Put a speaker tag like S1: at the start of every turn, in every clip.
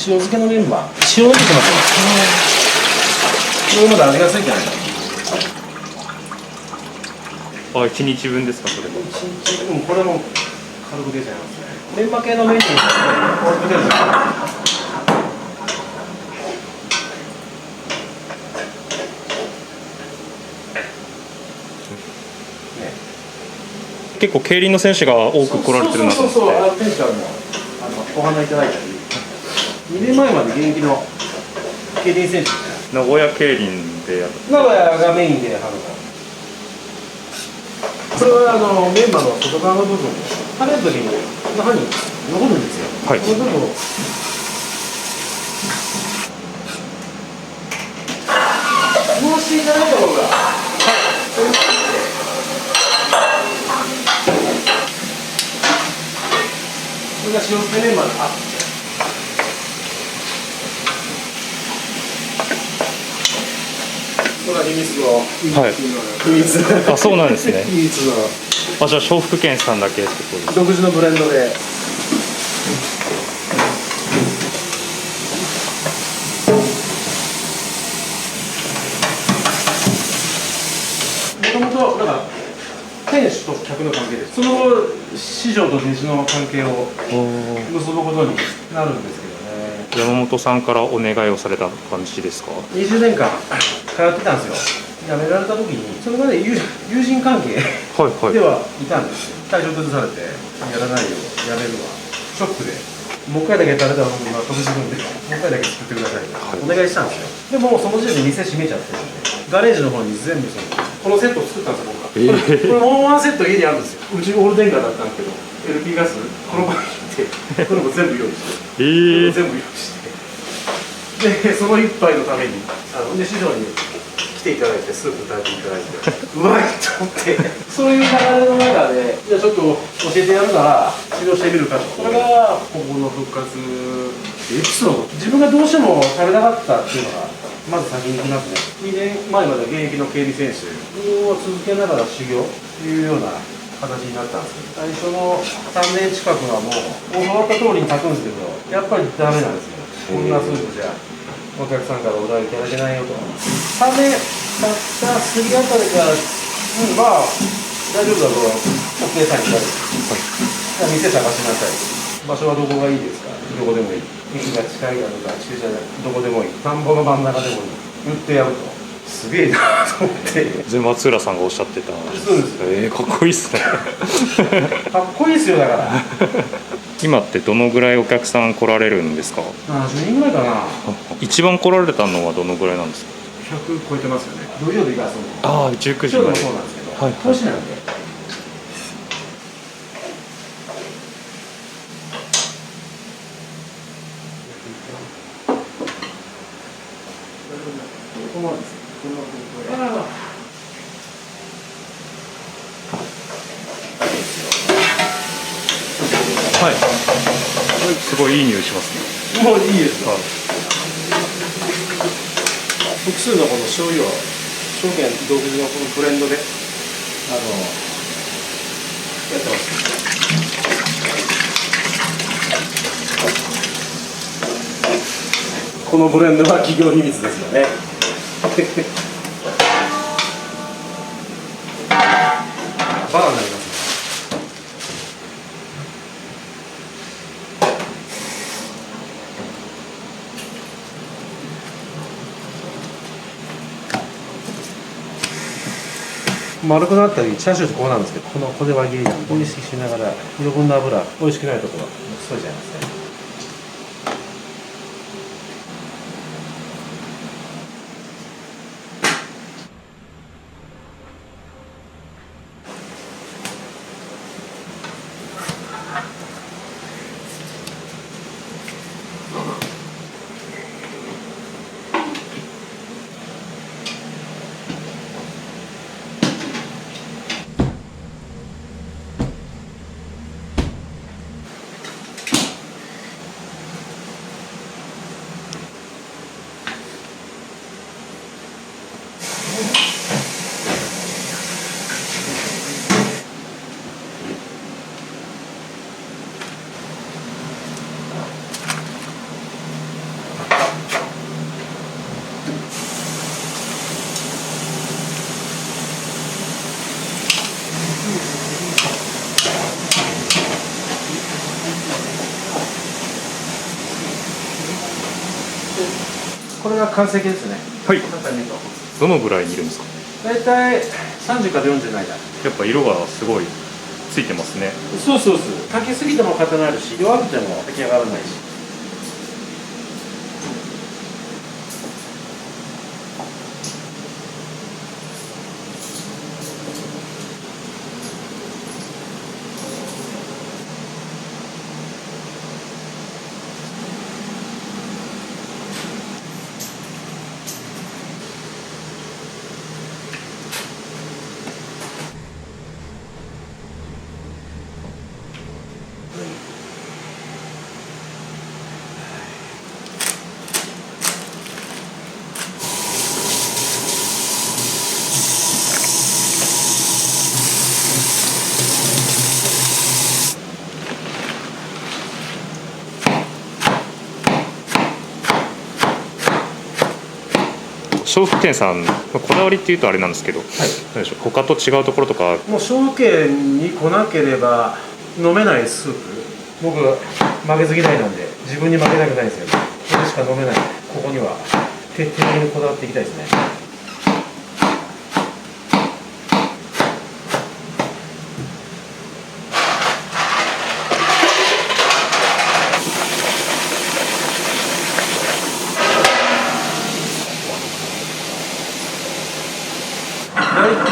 S1: 漬けのメンマ、塩抜きしますよ。これまだ味がついてないから。
S2: あ、1日分ですか、それは。
S1: 1日分、これも軽く出ちゃいますね。メンマ系のメニューこれ出るじゃん。
S2: 結構競輪の選手が多く来られてるなと思って。
S1: そう、選手はもうお花いただいたり、2年前まで現役の競輪選手ですね。
S2: 名古屋競輪でやる。
S1: 名古屋がメインでこれはメンマの外側の部分、食べるときに中に残るんですよ。
S2: はい。
S1: この部分をもしいただいた方が、これが塩漬けメンマのこれは秘密の秘密。
S2: あ、そうなんですね。
S1: 秘密の。
S2: あ、じゃあ笑福軒さんだけってことですか。
S1: 独自のブレンドで。もともとなんか店主と客の関係です。その後師匠と弟子の関係を結ぶことになるんですけどね。
S2: 山本さんからお願いをされた感じですか。
S1: 20年間通ってたんですよ。辞められた時にそれまで友人関係ではいたんですよ。体調崩されてやらないよ、やめるわ、ショックでもう一回だけ食べたら僕今飛ぶ自分でもう一回だけ作ってくださいとお願いしたんですよ。でもその時点で店閉めちゃってるんで、ガレージの方に全部このセットを作ったんですよ僕が。これもうワンセット家にあるんですよ。うちオール電化だったんですけど LP ガスこの場に行ってこれも全部用意して全部用意してでその一杯のためにで師匠に来ていただいてスープ炊いていただいてうまいと思ってそういう流れの中でじゃあちょっと教えてやるから治療してみるかと。これがここの復活エピソード。自分がどうしても食べたかったっていうのがまず先に行きますね。2年前まで現役の競輪選手を続けながら修行というような形になったんですけど、最初の3年近くはもう教わった通りに炊くんですけどやっぱりダメなんですよ。こんなスープじゃお客さんからお題いただけないよと。3年経った過ぎあたりから、まあ大丈夫だとお客さんに言われて、じゃあ店探しなさい。場所はどこがいいですか。どこでもいい。駅が近いだとか駐車場どこでもいい。田んぼの真ん中でもいい。言ってやると。すげえなと思って。
S2: 全松浦さんがおっしゃってた。
S1: そうです。
S2: かっこいいっすね。
S1: かっこいいですよだから。
S2: 今ってどのぐらいお客さん来られるんですか。
S1: 70人ぐらいかな。
S2: 一番来られたのはどのぐらいなんですか。
S1: 100超えてますよね。土曜日がそう。
S2: ああ、19時まで。
S1: そうなんですけど。
S2: はい。
S1: 投資なんで。
S2: はい。すごいいい匂いします
S1: ね。もういいですか。複数のこの醤油を証券独自のこのブレンドでやってます。このブレンドは企業秘密ですよね。バカになります。丸くなったりチャーシューってこうなんですけど、このこれ輪切りなんで意識しながら余分な油美味しくないところは添えちゃいますね。これが完成形ですね。
S2: はい。
S1: 簡単に言うと
S2: どのぐらいにいるんですか？
S1: 大体30から40の間。
S2: やっぱ色がすごいついてますね。
S1: そうそうそう。かけすぎても硬くなるし、弱くても出来上がらないし。
S2: 笑福軒さんのこだわりっていうとあれなんですけど、何でしょう、他と違うところとか。
S1: もう笑福軒に来なければ飲めないスープ。僕負けず嫌いなんで自分に負けたくないですよね。これしか飲めない。ここには徹底的にこだわっていきたいですね。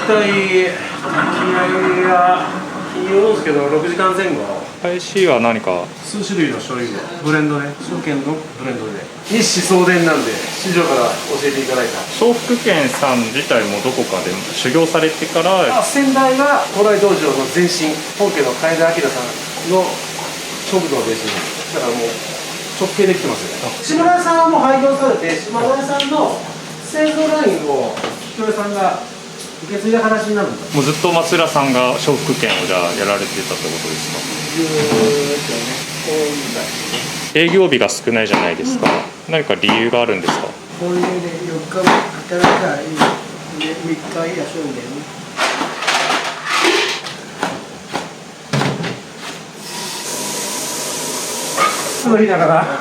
S1: 大体気合が日によるんですけど6時間前後。
S2: 返しは何か
S1: 数種類の醤油でブレンドね、証券のブレンドで日誌送電なんで師匠から教えていただいた。
S2: 笑福軒さん自体もどこかで修行されてから。
S1: 先代が古来道場の前身、本家の楓明さんの食堂ですね。だからもう直系できてますよね。島田さんも廃業されて、島田さんの製造ラインを桔梗屋さんが受け継いだ形になるんです。
S2: もうずっと松浦さんが笑福軒をじゃあやられてたってことですか？営業日が少ないじゃないですか、何か理由があるんですか？
S3: これで4日も働いたらいいで3日休んでね。
S1: その日だから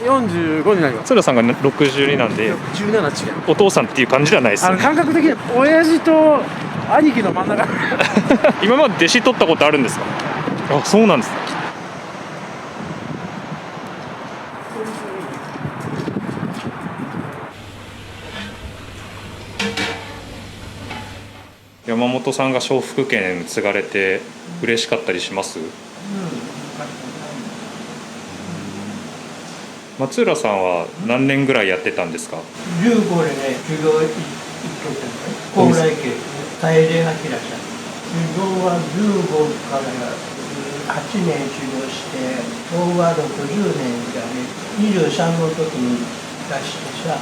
S1: 45になります。
S2: 松浦さんが62なんで
S1: 17違う。
S2: お父さんっていう感じではないですね。
S1: 感覚的に親父と兄貴の真ん中
S2: 今まで弟子取ったことあるんですか？あ、そうなんですね。山本さんが笑福軒継がれて嬉しかったりします？松浦さんは何年ぐらいやってたんですか？15
S3: でね、修行一挙高麗家、楓明さん。修行は15から8年修行して、昭和60年じゃね、23の時に出してさ。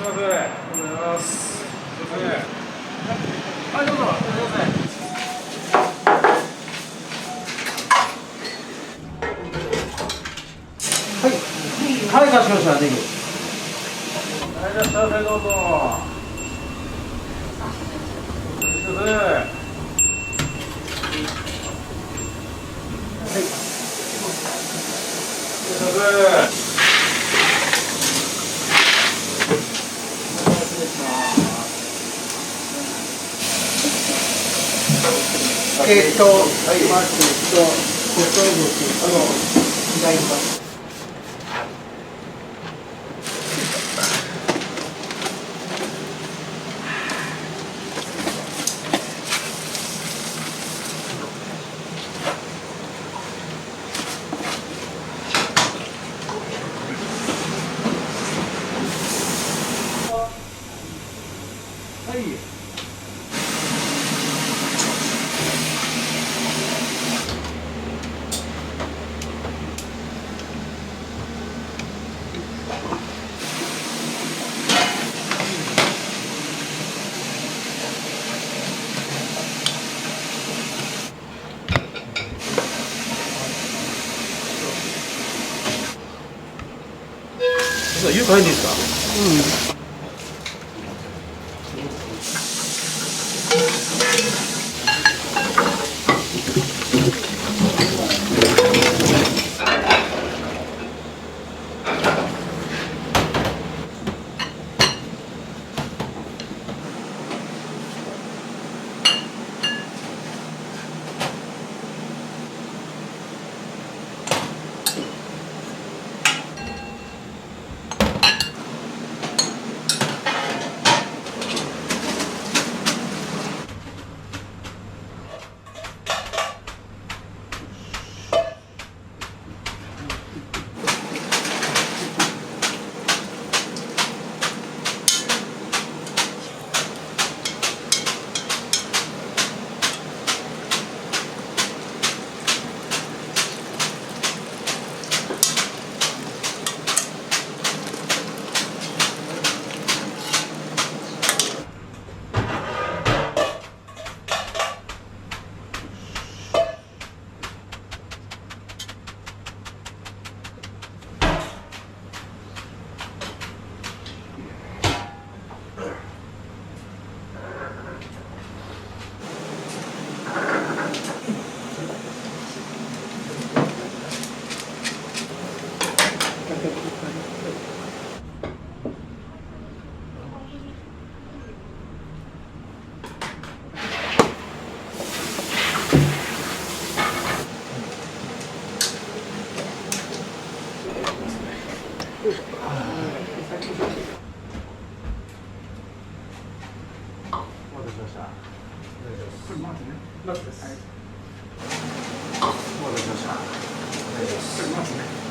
S1: すみません。ありがとうございます。すみません。はい、どうぞ。すみません。かしました、ネギ。はい、いらっしゃいませ、どうぞ。
S3: はい、まず小豚骨、いただきます。
S1: はい。湯加減でいいですか？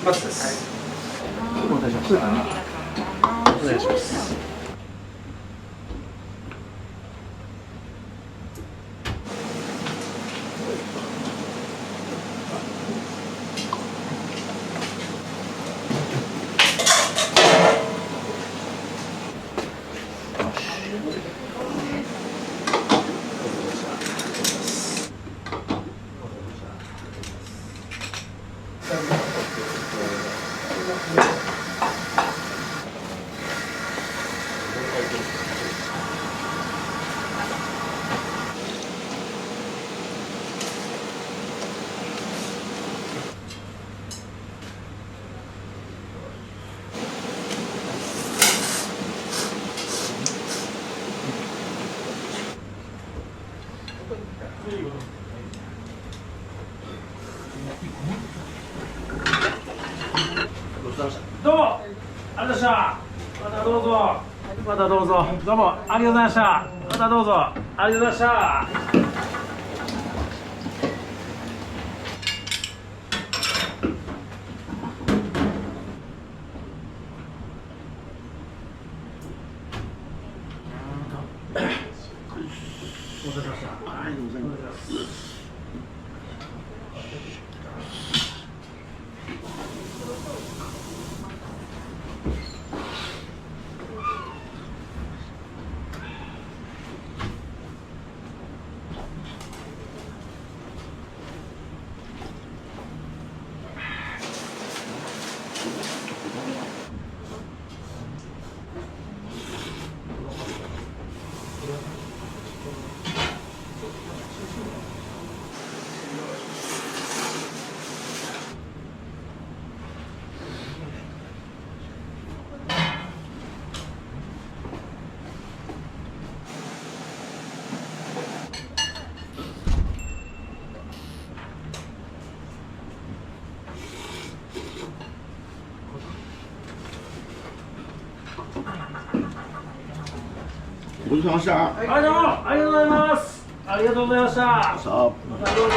S1: 松です。お願いします。お願いします。どうもありがとうございました。またどうぞ。またどうぞ。どうもありがとうございました。またどうぞ。ありがとうございました。
S4: ごちそうさまでした。
S1: はい、どうもありがとうございます。ありがとうございました。
S4: さあ、
S1: またどうぞ。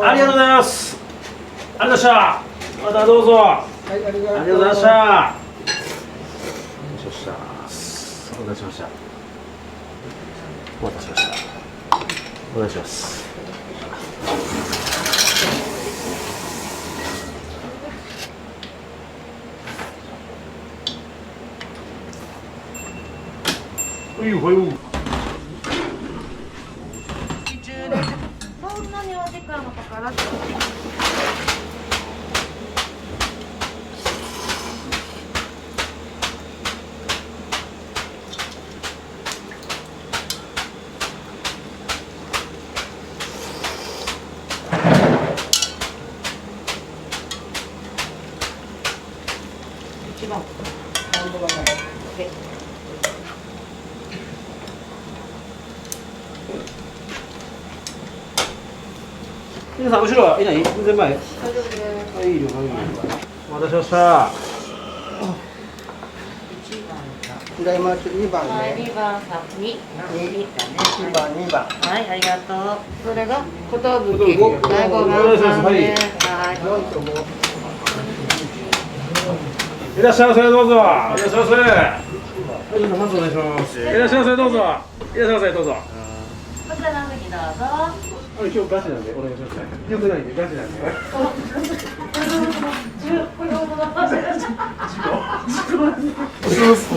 S1: ありがとうございます。ありがとうございました。またどうぞ。はい、ありがとうございました。お待たせしました。お待たせしました。お願いします。はい、はい。
S5: そんなにお時間もかからず。一番。
S1: 皆さん後ろはいない？全然前。大丈夫です。はい、いいよ、はい、いいよ。お待たせしました。
S3: 左回し2番
S5: はい、
S3: ね。
S5: 2番さんに
S3: 2番2番。
S5: はい、ありがとう。それが寿。はい、5
S1: お願いします。
S5: 番
S1: はい。
S5: です。
S1: いらっしゃいませ、どうぞ。いらっしゃいませ。はい、まずお願いします。いらっしゃいませ、どうぞ。いらっしゃいませ、どうぞ。
S5: こちらの席どうぞ。
S1: 今日ガチなんでお願いします。よくないんでガチなんで。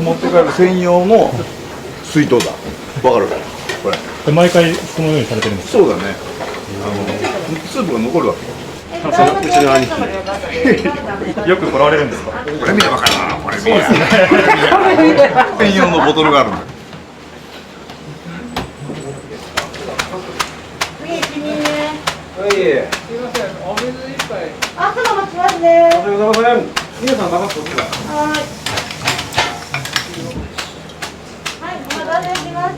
S4: 持って帰る専用の水筒だ。わかる？これ。
S2: 毎回そのようにされてるんですか？
S4: そうだね。スープが残るわけよ。
S2: うちの兄貴よく来られるんですか？
S4: これ見ればわかるな。これ見れば。専用のボトルがあるんだよ。
S1: はい。すみません、お水一杯。あ、すぐ持ちますね。おはようございます。皆さん、任せておくだ。
S5: はい。はい、お待たせします。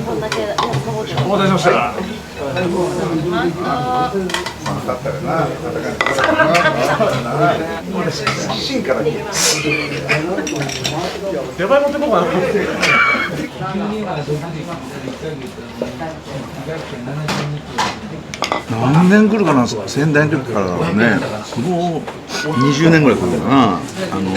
S5: こんだけ
S1: お待たせしました。
S4: だったらな。芯から見える。
S1: 出前持ってこうかな。
S4: 何年来るかな、仙台の時からだろうね。もう20年ぐらい来るかな。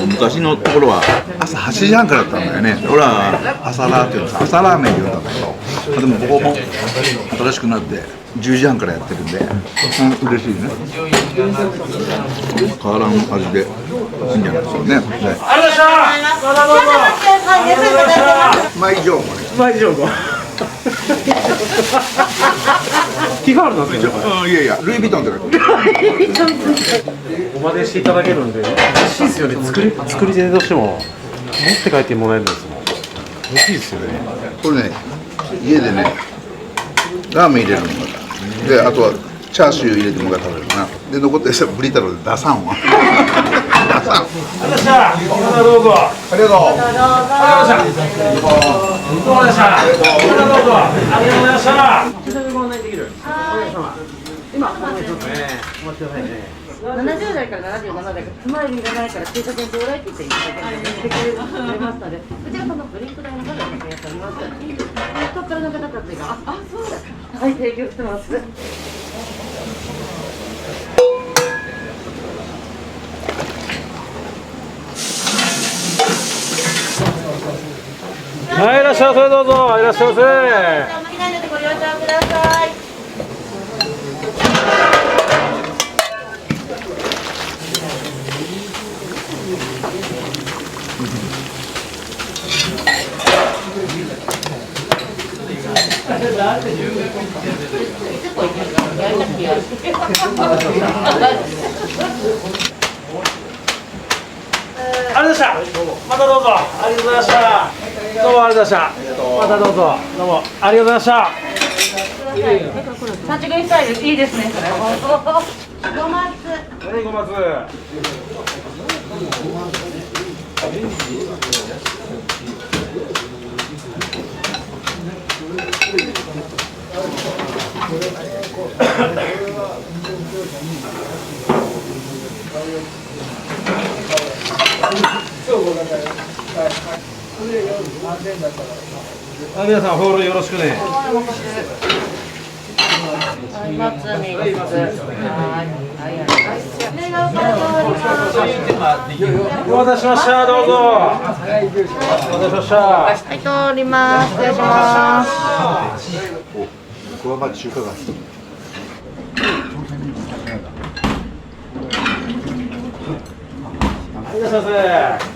S4: 昔のところは朝8時半からだったんだよね。俺は朝ラーっていうのさ、朝ラーメンって言うんだけど、でもここも新しくなって10時半からやってるんで、嬉しいね。変わらん味でいいんじゃないですかね。
S1: ありがとうございました。またどうぞ。
S4: まあ以上もね。
S1: まあ以上。気があるなんですよ。
S4: いやいや、ルイ・ヴィトンって書いてある。
S1: おまねしていただけるんで、嬉しいですよね。作り手としても持って帰ってもらえるんですもん。嬉しいですよね。
S4: これね、家でね、ラーメン入れるのまた。で、あとはチャーシュー入れてもらって食べるかな。で、残ってるブリ太郎で出さんわ。出さん。
S1: ありがとうございました。またどうぞ。
S4: ありがとう。
S1: ありがとうございました。どうもでした。またどうぞ。ありがとうございました。一緒にご案内できる。お客様。今お願いしますね。お待ちくださいね。
S5: 70代から77代からつまりいらないから追加点ちょうだいって言っていただけてくれますので、こちらそのドリンク代の方を確認しております。ストッカーの方たちが、そうだ。はい、提供してます。
S1: らっしゃいませ、どうぞいらっしゃいませ。
S5: お待ちないのでご了承ください。
S1: ありがとうございました。またどうぞ。ありがとうございました。どうもありがとうございました。またどうぞ。どうもありがとうございました。
S5: 産地食いスタイルいいですね。ごまつ。
S1: はい、ごまつ。あ、皆さんホールよろしくね。お待たせしました。どうぞ。お待たせしました。
S5: はい、通ります。失礼します。
S4: 小浜中華街。
S1: いらっしゃいませ。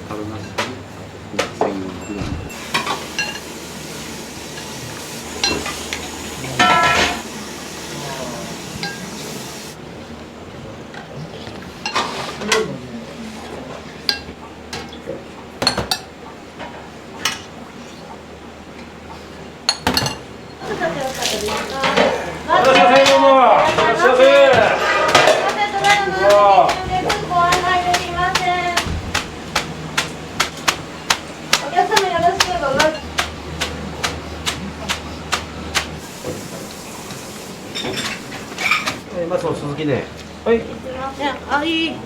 S1: まず鈴木ね。はい。
S5: すみません。あ、いい。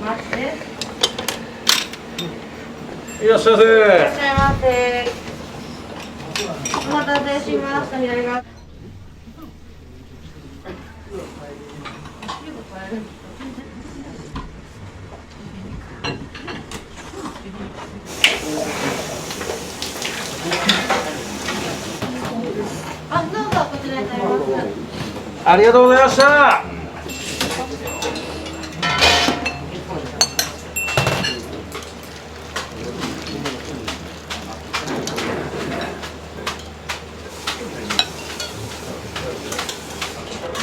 S5: 待って。
S1: いらっしゃいませ。
S5: いらっしゃいませ。お待たせしました。左側。あ、どうぞこちらになります。
S1: ありがとうございました。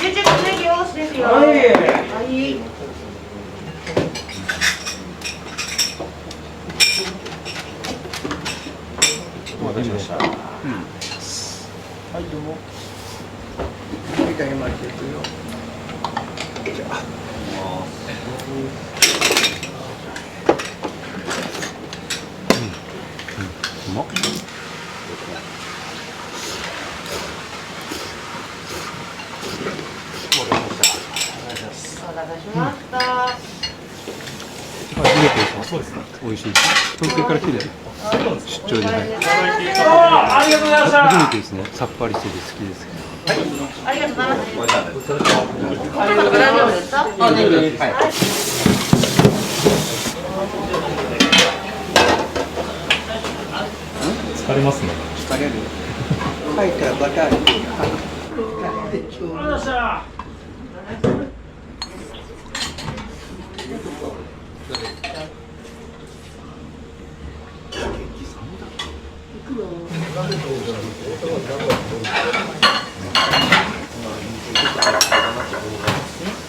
S5: ネギおろしですよ。
S1: はい。
S5: はい。
S1: お待たせしました。
S3: はいどうも見てあげましょうよ。
S5: お待たせしました。
S6: そうですね。美味しい。東京から来て出張で、はい、
S1: ありがとうございました。
S6: 初めてですね。さっぱりしてて好きです。
S5: ありがとうございます。大丈夫ですか？あ、大丈夫です。はい。
S2: 疲れますね。
S3: 疲れる。入ったらバター。
S1: ありがとうございました。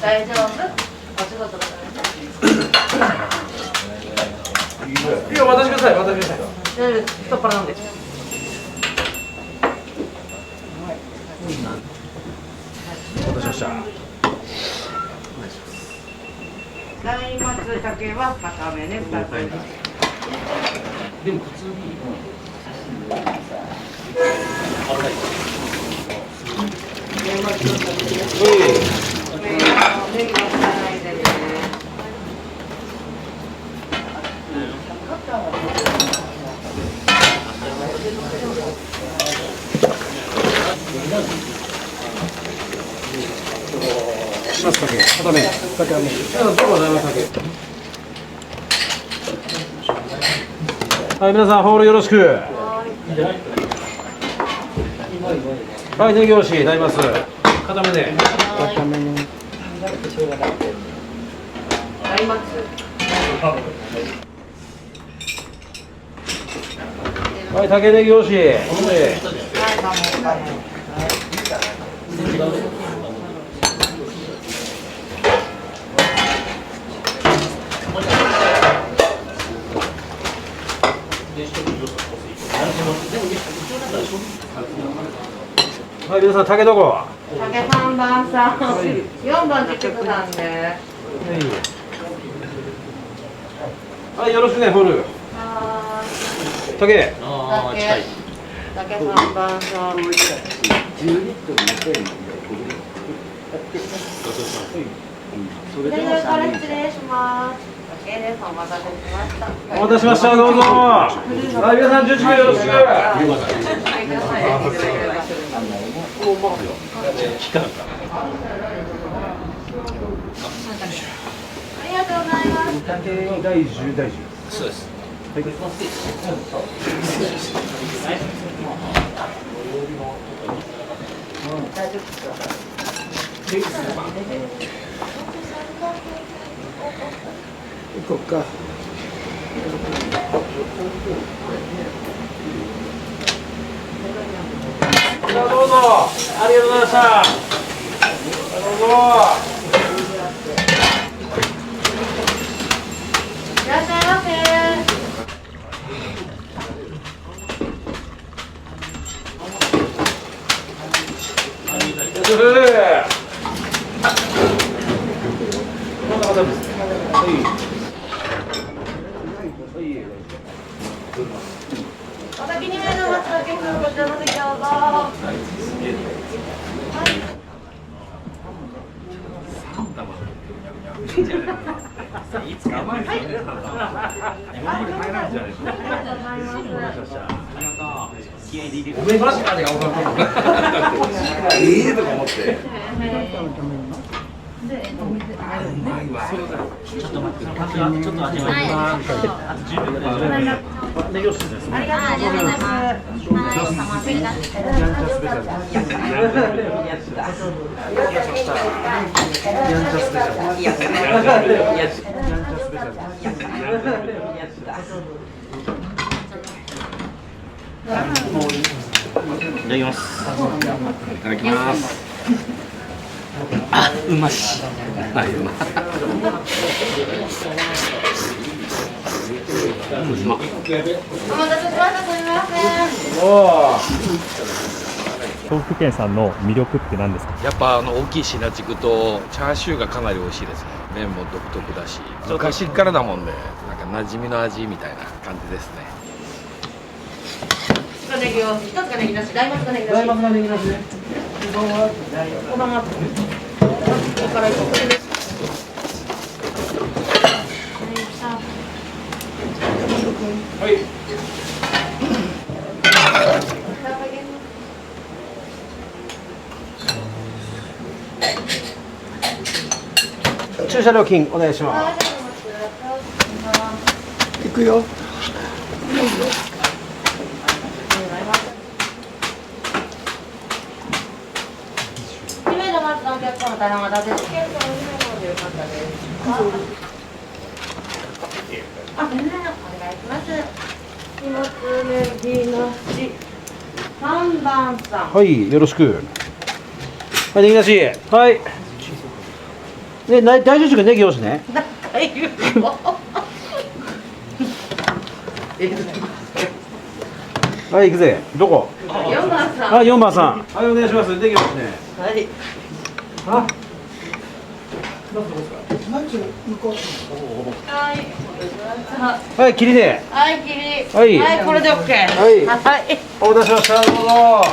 S5: 大丈夫？お仕事だからね。
S1: いや、渡してください。渡してください。
S5: 大丈夫です。太っ腹なんで。
S1: 渡しました。
S5: 大松茸は固めね、2つ。
S1: でも普通に。
S5: ネギは使わないでね。
S1: しますかけ。固め。どうもございますかけ。はい、皆さんホールよろしく。はい、ネギ押しになります。固めで。
S3: 固めに
S5: 大松。
S1: はい、竹ネギ押し。はい、皆さん、竹どこ。
S5: 竹3番さん、4番出てくだんね。
S1: はい、よろしくね、ホール。竹。
S5: 竹3番さん。左側から失礼します。竹です。お待たせしました。
S1: お待たせしました、どうぞ。はい、皆さん、11名よろしく。
S5: ありがとうございます。
S1: 竹大10大10。そうです。はい。
S3: 行こうか。
S1: じゃあどうぞ。ありがとうございました。どうぞ。
S5: いらっしゃいませ。お先に目の松茸風こちらの席どうぞ。
S1: ごめんなさい、あれが分かる。とか思って。ちょっと待って。ネギ押しです。
S5: ありがとうございます。
S7: いただきます。あ、うまし。
S5: お待たせしました。すみません。
S2: 豆腐店さんの魅力って何ですか？
S7: やっぱ大きいシナチクとチャーシューがかなり美味しいですね。麺も独特だし、昔からだもんで、なんか馴染みの味みたいな感じですね。
S5: 一つネギを、一つがネギなし、大松がネギなし。
S1: 大松がネギなしね。
S5: このまま。ここから行こう。
S1: はい。駐車料金お願いします。
S3: 行くよ。
S5: 2名の松のお客様、大変お待たせしました。チケットの2名の方でよかったです。あ、全然お願いします。荷物ネギなし。3番さん。
S1: はい、よろしく。はい、ネギなし。はい。ね、大丈夫ですか、ネギ押しね。
S5: 大丈夫。
S1: はい、行くぜ。どこ。
S5: 4番さん。
S1: はい、4番さん。はい、お願いします。ネギ押しね。
S5: はい。
S1: あ。
S5: はい。
S1: はい、切りで。
S5: はい、切り。
S1: はい
S5: はい、これで OK。
S1: はい
S5: はい。
S1: お待たせしました。どうぞ。
S5: は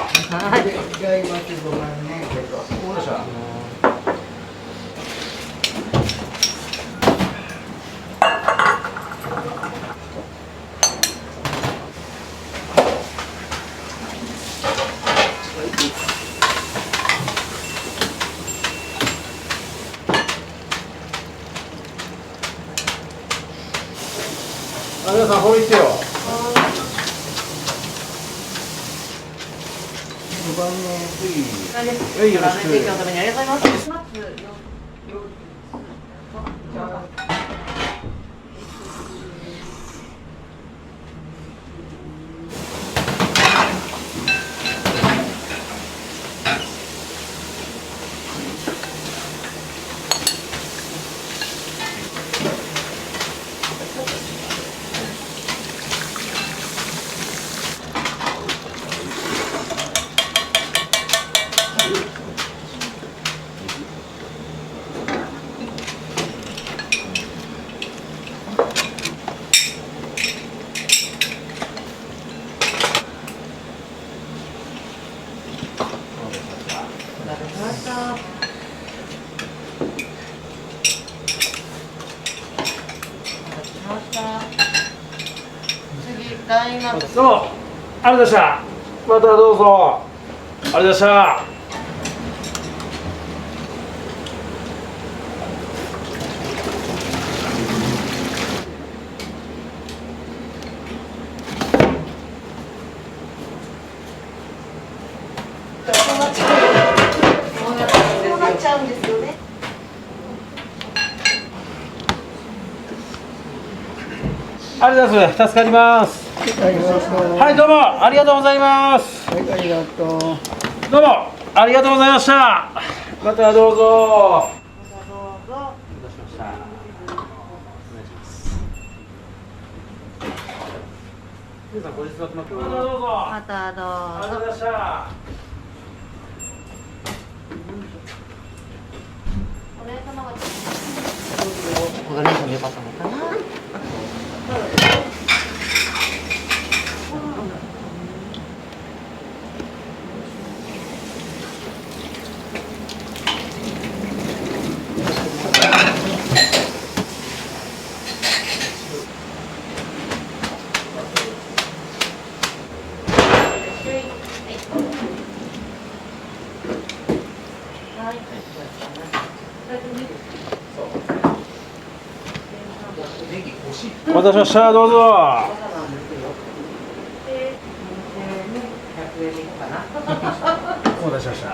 S5: い。
S3: 大松5番ね。
S1: どうでした。皆さん、ほいってよ。
S3: 番の
S5: はい、よろしく。提供のためにありがとうございます。
S1: どうもありがとうございました。またどうぞ。ありがとうございました。
S5: そうなっちゃうんですよね。
S1: ありがとうございます。助かります。はい、どうもありがとうございます。
S3: はい、ありがとう。
S1: どうもありがとうございました。またどうぞ。皆さん、ご自宅の今日はどうぞ。
S5: またど
S1: ありがとう
S5: うぞ。
S1: ございました。
S5: お姉様が。お姉様よかったのかな。
S1: お待たせしました。どうぞ。
S5: 100円でいこうかな。
S1: お待たせしました。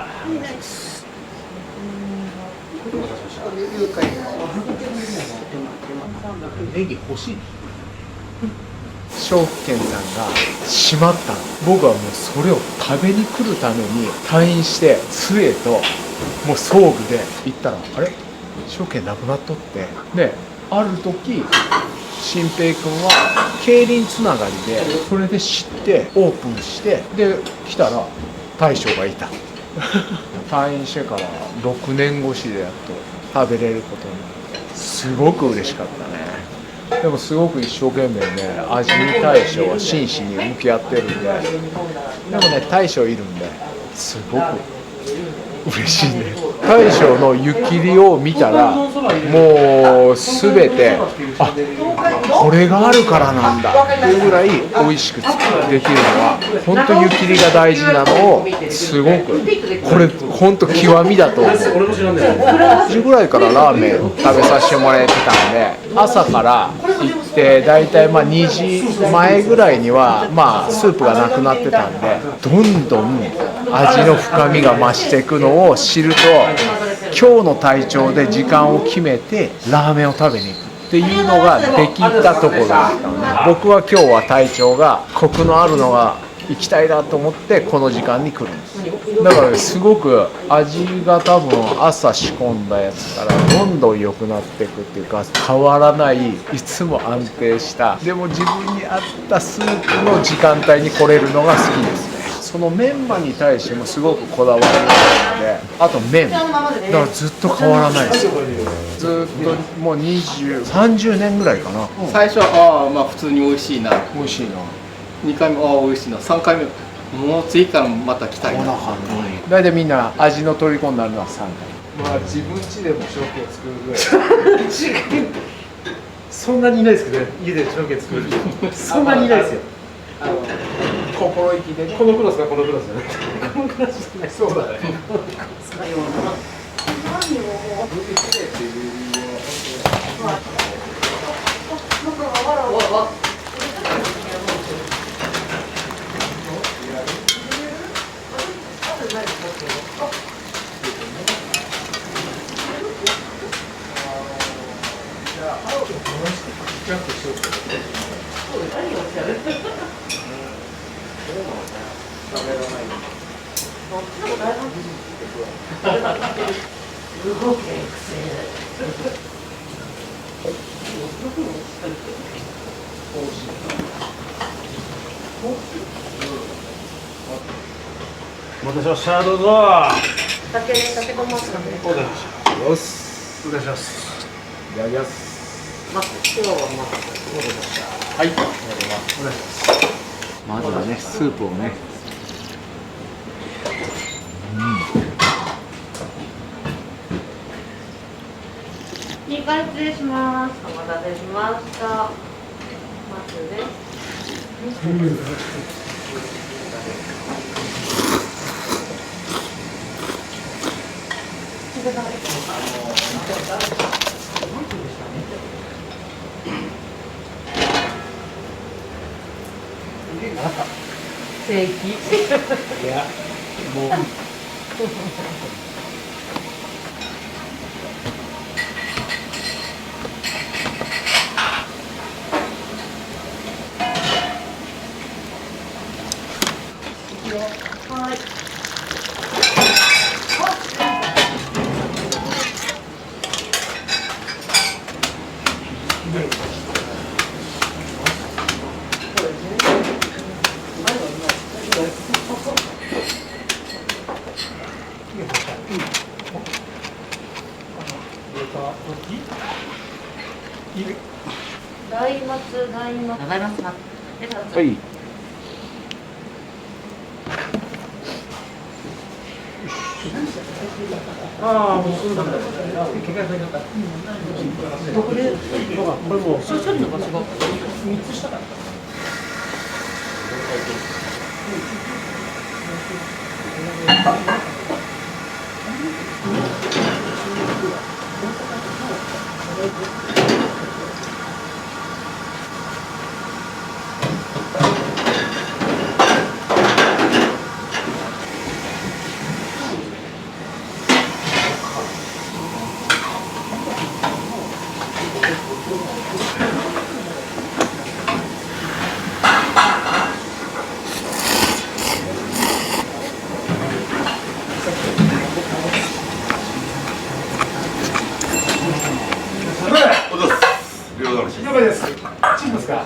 S6: ネギ欲しい。証券さんが閉まったの。僕はもうそれを食べに来るために退院して杖ともう装具で行ったら、あれ証券なくなっとって、である時新平君は競輪つながりでそれで知ってオープンしてで来たら大将がいた。退院してから6年越しでやっと食べれることになってすごく嬉しかったね。でもすごく一生懸命ね、味に大将は真摯に向き合ってるんで、でもね大将いるんですごく嬉しいね。大将の湯切りを見たらもう全てあこれがあるからなんだっていうぐらい美味しくできるのは本当湯切りが大事なのをすごくこれ本当極みだと思う。10時ぐらいからラーメン食べさせてもらえてたんで朝から行ってだいたい2時前ぐらいにはスープがなくなってたんでどんどん味の深みが増していくのを知ると今日の体調で時間を決めてラーメンを食べに行くっていうのができたところだったのね。僕は今日は体調がコクのあるのが行きたいなと思ってこの時間に来るんです。だからすごく味が多分朝仕込んだやつからどんどん良くなっていくっていうか変わらないいつも安定したでも自分に合ったスープの時間帯に来れるのが好きですね。そのメンマに対してもすごくこだわりがあるのであと麺だからずっと変わらないですよ。ずっともう30年ぐらいかな。
S8: 最初は普通に美味しいな
S6: 美味しいな
S8: 2回目美味しいな3回目もう次からまた来たいな。
S6: 大体みんな味の虜になるのは3回。自分家でも証券作るぐらい
S1: そんなにいないですけどね。家で証券作る人そんなにいないですよ。
S6: 心意気でね。
S1: このクラスがこのクラスじゃない。このクラスじゃない。そうだね。お待たせしました。どうぞ。
S5: 酒で酒とますかね。
S1: お願いします。お願いします。
S6: いただきます。
S5: ま今日はま
S6: はい。
S1: お願いします。
S4: まずはねスープをね
S5: 2回失礼します。お待たせしました。まずです。正規。
S6: いや、もう。
S5: はい。大松。
S4: はい。
S1: ああ、もうそうなんだ。これもう処理の場所が3つしたから。
S6: 了解です。チームですか。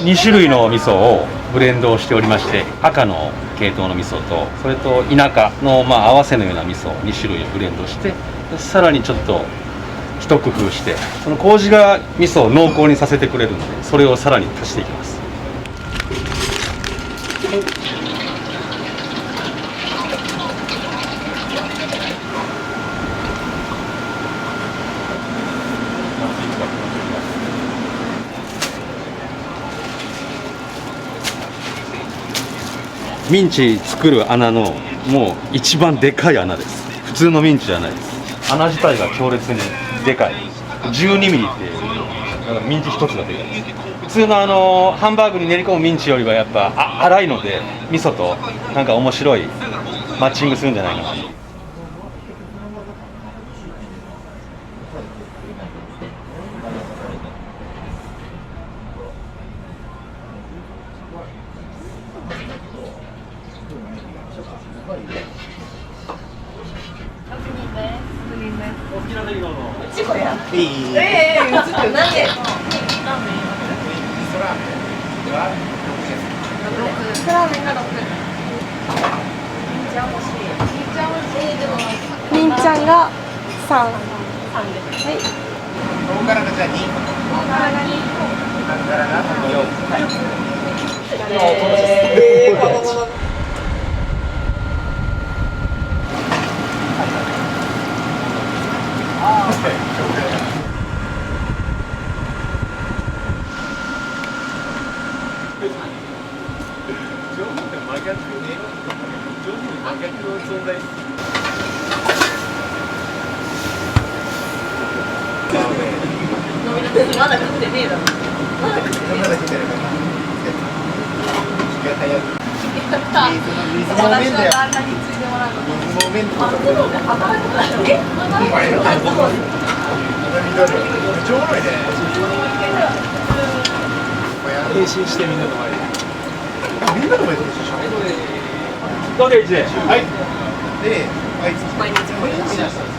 S9: 2種類の味噌をブレンドをしておりまして、赤の系統の味噌とそれと田舎の合わせのような味噌2種類をブレンドして、さらにちょっと一工夫して、その麹が味噌を濃厚にさせてくれるので、それをさらに足していきます。ミンチ作る穴のもう一番でかい穴です。普通のミンチじゃないです。穴自体が強烈にでかい。12ミリっていう、だからミンチ一つがでかいです。普通のハンバーグに練り込むミンチよりはやっぱ粗いので、味噌となんか面白いマッチングするんじゃないかな。
S10: りんちゃんが3。はい。
S6: 大辛がじゃあ2。
S5: まだ食ってねえだろ。まだ食ってねえだろ。友達の旦那についてもらうの。あ、そうだ、働いてないの。え、お前の会社。めっちゃおもろいね。
S6: 変身してみんなの前で。
S1: みんなの前で変身しよう。どうでいいで。はい。で、あいつ毎日毎日出したんですよ。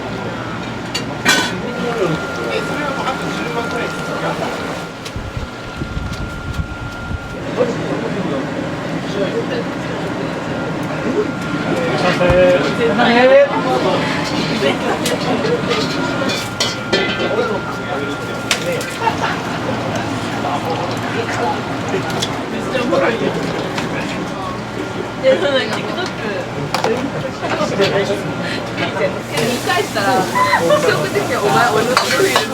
S1: それをあと10万くらい必要だ。
S5: 見返したら、記憶的にはお前俺のプロフィール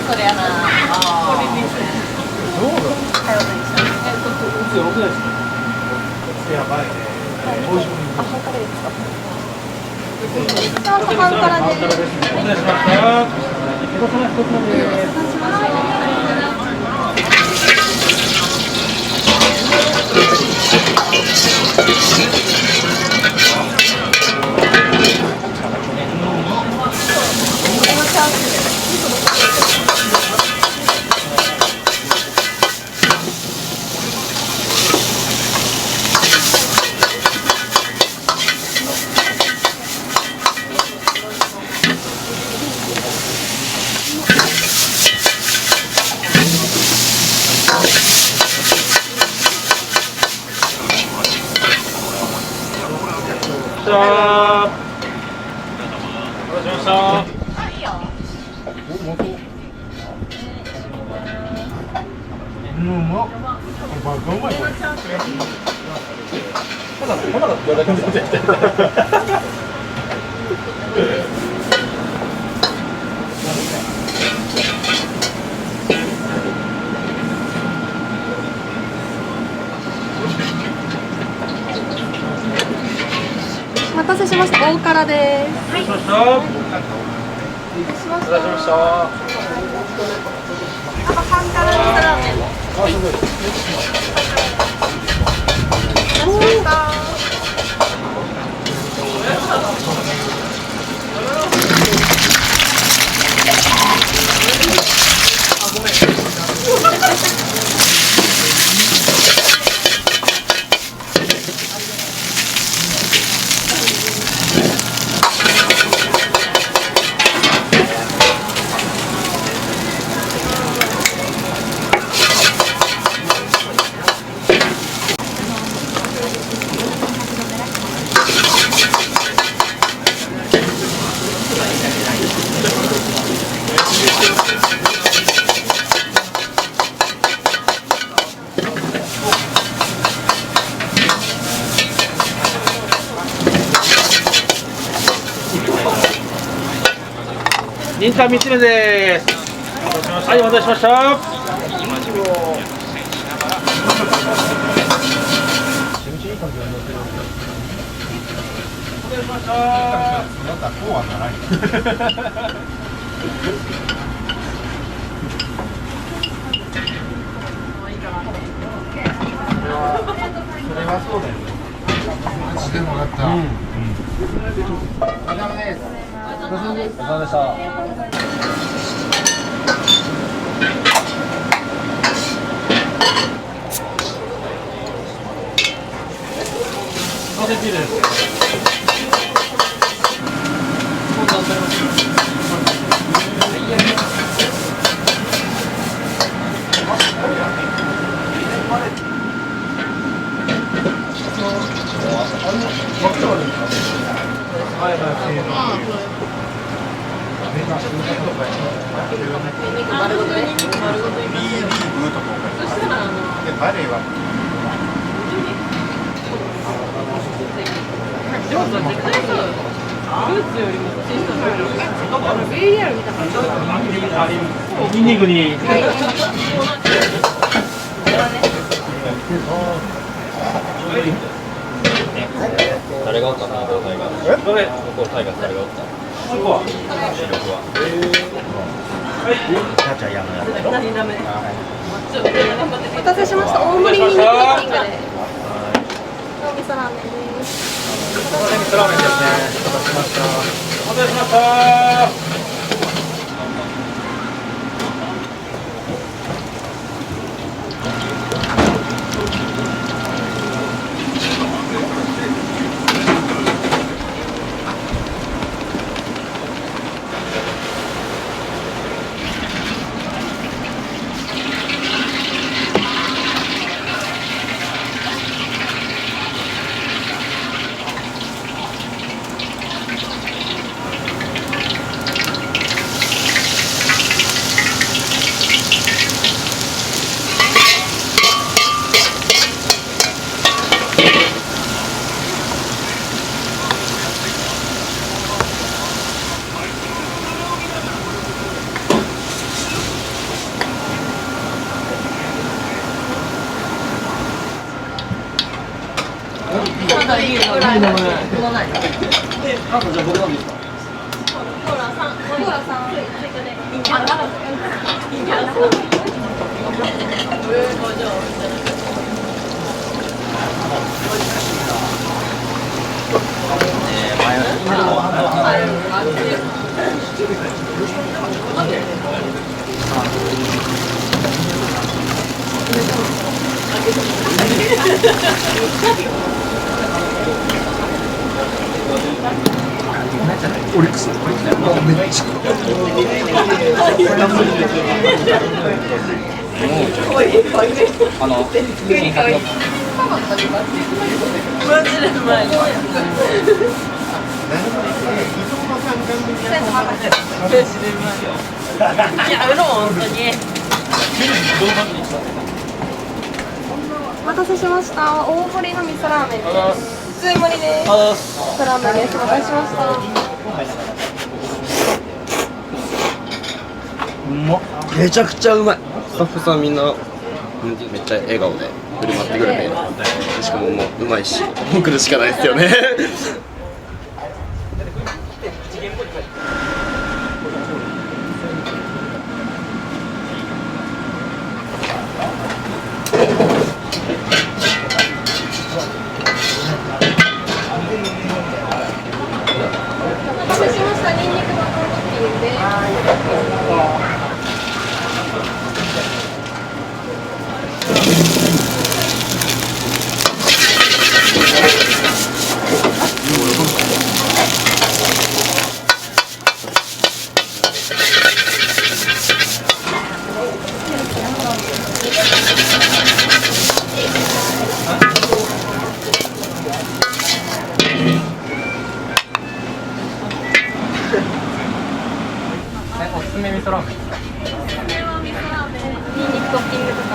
S5: それやな。
S1: やばいね。
S10: 半からです。
S1: お願いしました
S10: お待たせしました。大辛です。
S1: お願いしました。お待たせしました。
S10: 半辛味噌ラーメン。お待たせしました。
S1: 忍たん3つ目です。はい、お待たせしました。それはそうだよね。マジでもらった。お疲れ様でした。ソーセージです。
S10: 丸ごとね。丸ごとに。そしたらバレーは。でもさ、絶対さ、ブーツよりも小さい。VAR 見たから。
S1: 筋肉に。
S9: 誰がおったの？このタイガー。このタイガー誰がおった？主力は。
S10: 何ダメ。お待たせしました。大盛りにんにくトッピングで。お味噌ラーメンです。
S1: 味噌ラーメンですね。お待たせしました。お待たせしました。
S6: オリックス。めっちゃ。
S10: お待たせしました。大盛りの味噌ラーメンです。普通盛りです。味噌ラーメンです。お待たせしました。
S11: めちゃくちゃうまい。スタッフさんみんなめっちゃ笑顔で振る舞ってくれて、しかももううまいし送るしかないですよね。
S10: お待たせしました。ニンニクマトントッピングです。
S8: おすすめ味噌ラーメン。
S10: ニンニクトッピングとか。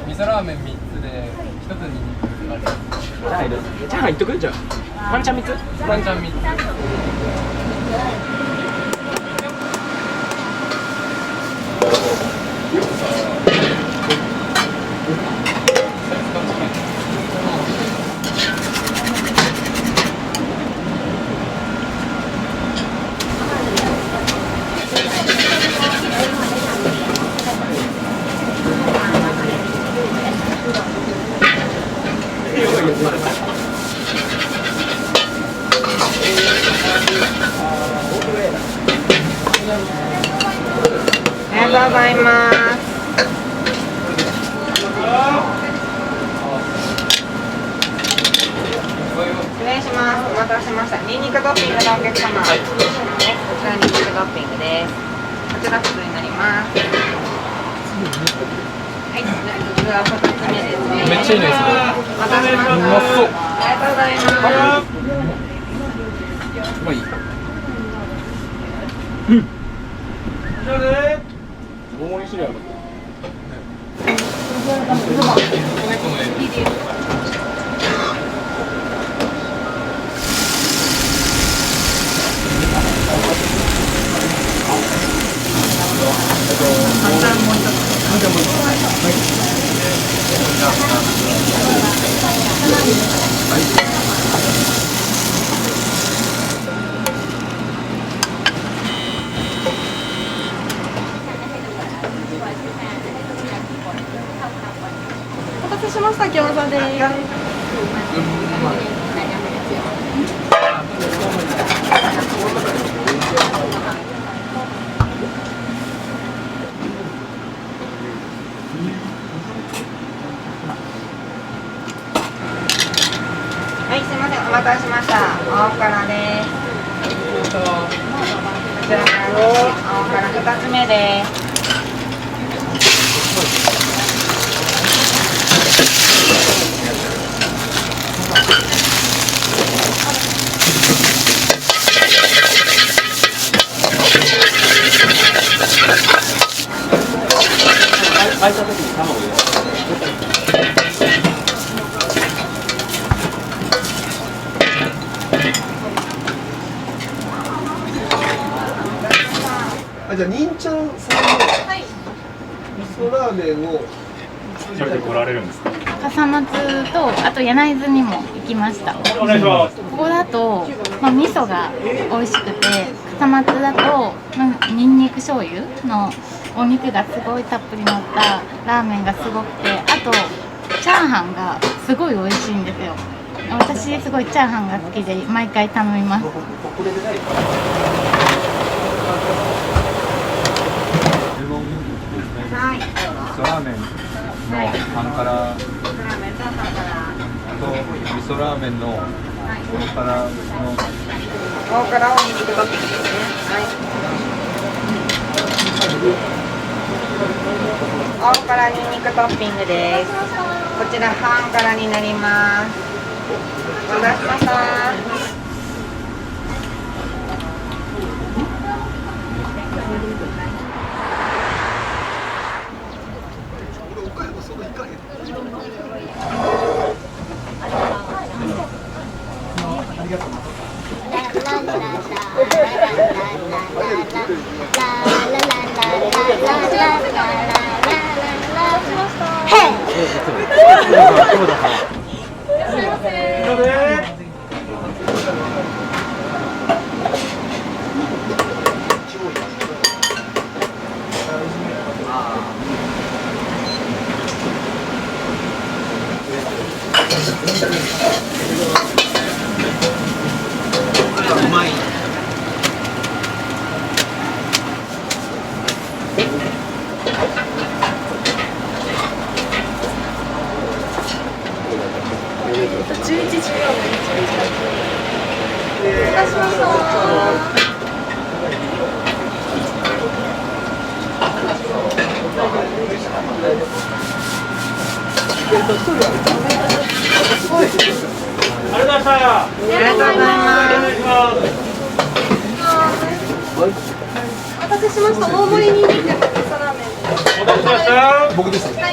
S8: 味噌ラーメン3つで1つにニンニクある。
S1: じゃあ入っとくじゃあ。ワンチャン3つ。
S8: ワンチャン3つ。
S10: ありがとうございます。失礼します。お待たせしました。ニンニクトッピングのお客様。はい。こちらニンニクトッピングです。こちら普通になります。はい。こちら2つ目ですね。
S8: めっちゃいいですね。
S10: お待たせしました。
S8: うまそう。
S10: ざいます。
S6: まあいい。大盛りにすりゃよかった。
S10: お待たせしました。餃子です。はい、すみません、お待たせしました。青からです。こちらから青から2つ目です。
S1: 開いた時に卵入れます。じゃあ、忍ちゃんさんの味噌ラーメンを
S2: それで来られるんですか？
S12: 笠松とあと柳津にも行きました。
S2: お願いします。
S12: ここだと、まあ、味噌が美味しくて、笠松だと、にんにく醤油のお肉がすごいたっぷり乗ったラーメンがすごくて、あとチャーハンがすごい美味しいんですよ。私すごいチャーハンが好きで毎回頼みます。
S10: はい、
S13: 味噌ラーメンの半辛
S10: ラーメンと半辛。
S13: と味噌ラーメンの大辛の
S10: 大辛をにんにくトッピングですね。はい。大辛にんにくトッピングです。こちら半辛になります。お待たせしました。
S1: うまい。
S10: 11時間お待たせしました。
S1: ありがとうございました。ありがとうございます。
S10: お待たせしました。大盛りにんにく味噌ラーメンです。
S1: お待たせしました。僕です。
S10: はい。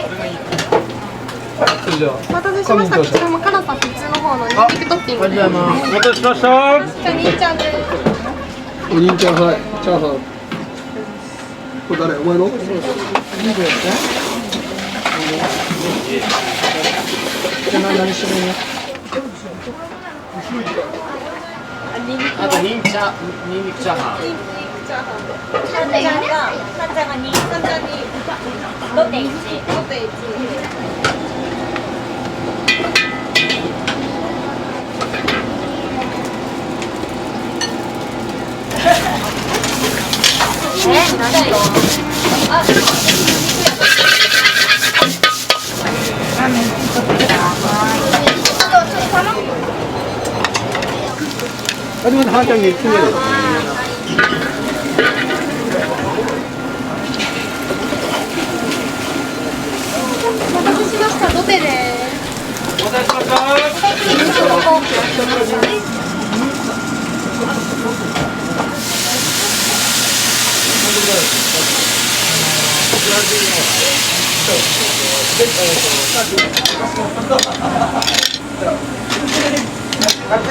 S1: それじゃあ。
S10: お待たせしました。こちらも辛さ普通の方のにんにくトッピングです。
S1: お待たせしました。
S10: じゃあにんちゃんです。
S1: お兄ちゃん、はい。チャーハン。これ誰？お前の？何してるの？
S8: あとニンニクチャーハン。
S10: ニンニクチャーハン。半ちゃんが2、半ちゃんに5.1。5.1。何と？あ、ラーメン作ってください。あとちょっと頼む。
S1: あ、でも半ちゃん3つ目です。
S10: お待たせしました。土手です。
S1: お待たせしました。
S10: 熱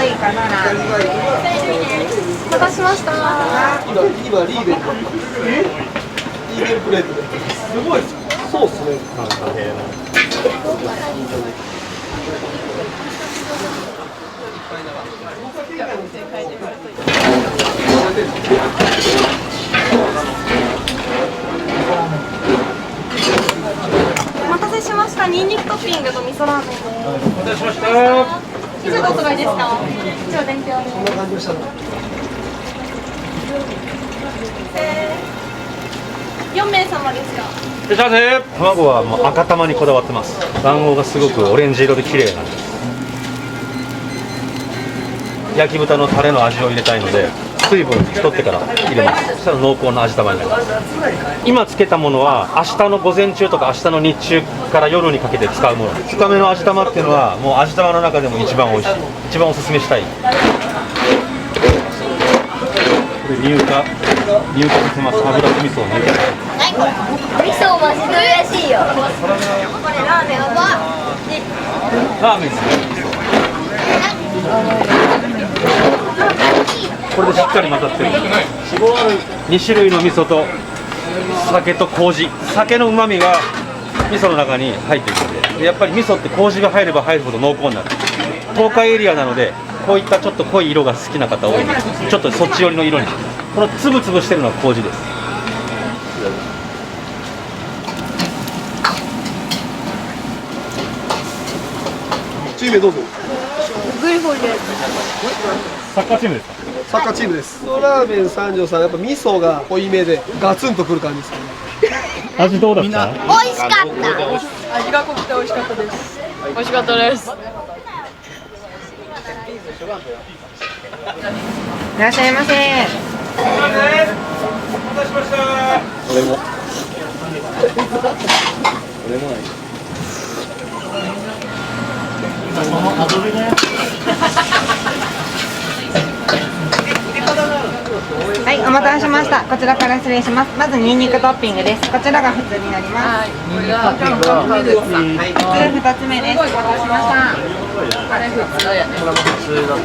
S10: いかな。
S12: お待たせしました。
S14: 今リーベンプレートですごいそうっすね。
S12: お待たせしました。ニンニクトッピングと味噌ラーメンです。
S1: お待たせしました。
S12: 以上でおつまみですか？以上伝票です。
S14: こんな感じでしたね。
S12: 4名様ですか？
S1: いらっしゃいませ。
S9: 卵はもう赤玉にこだわってます。卵黄がすごくオレンジ色で綺麗なんです。焼き豚のタレの味を入れたいので水分拭き取ってから入れます。そしたら濃厚な味玉になります。今つけたものは明日の午前中とか明日の日中から夜にかけて使うもの。深めの味玉っていうのはもう味玉の中でも一番美味しい、一番おすすめしたい。これ乳化させます。油と味噌を入れて
S12: 味噌マジで嬉しいよ。これラーメンやば。
S9: ラーメンですね。これでしっかり混ざってる。2種類の味噌と酒と麹、酒のうまみが味噌の中に入っているので、やっぱり味噌って麹が入れば入るほど濃厚になる。東海エリアなのでこういったちょっと濃い色が好きな方多いので、ちょっとそっち寄りの色に。このつぶつぶしてるのは麹です。
S14: チームどうぞ。
S12: グリフォルです。
S9: サッカーチームですか？
S14: サッカーチームです。ラーメン三条さんやっぱ味噌が濃いめでガツンとくる感じですかね。
S9: 味どうだった？
S12: 美味しかった。味が濃くて美味しかったです。美味しかったです。
S10: いらっしゃいませ。
S1: お待たせしました。
S11: 俺もない。
S10: はい、お待たせしました。こちらから失礼します。まずニンニクトッピングです。こちらが普通になります。これが普通2つ目です。お待たせしました。あれ普通やね。これも普通だっ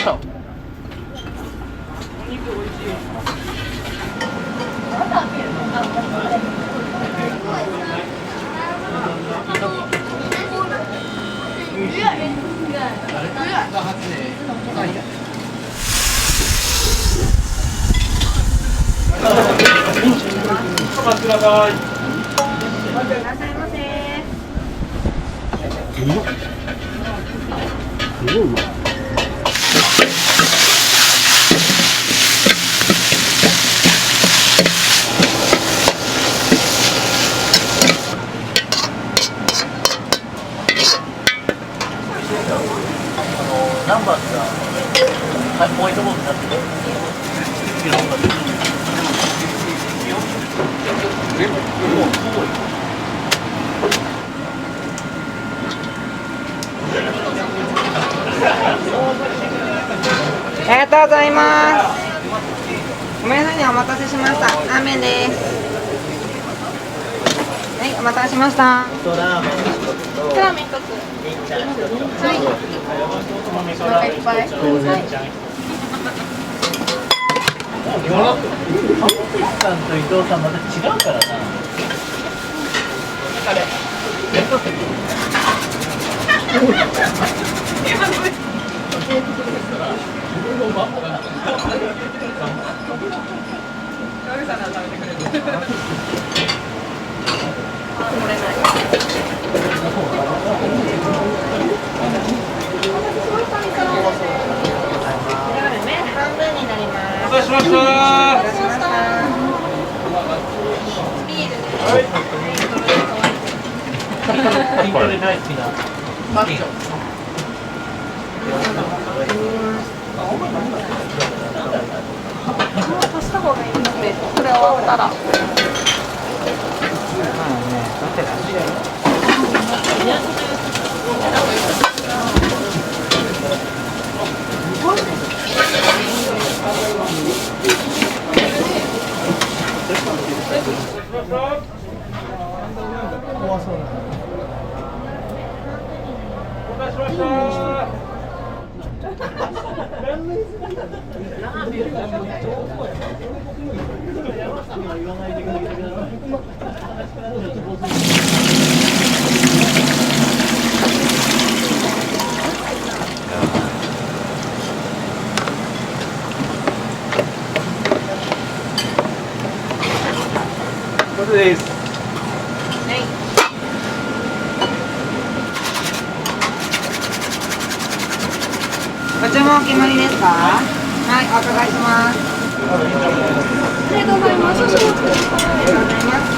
S10: た。
S1: お待ちください。
S10: いらっしゃいませ。
S1: すごいうまい。
S3: ナンバーがホワイトボードになってる。
S10: ありがとうございます。ごめんなさいね、お待たせしました。ラーメンです。はい、お待たせしました。
S12: ラーメン一つ。はい。お腹いっぱい。はい。
S3: さんと伊藤さんまた違うからな。あれ。
S10: 半分になります。
S1: お待たせしました。
S12: ビールです。
S3: 筋トレ大好きなマッチョ。
S12: 足した方がいいので、これ終わったら。
S3: 怖そうな。
S1: これです。
S10: ご注文お決まりですか？はい、お伺いします。ありがとうございます。ありがとうございます。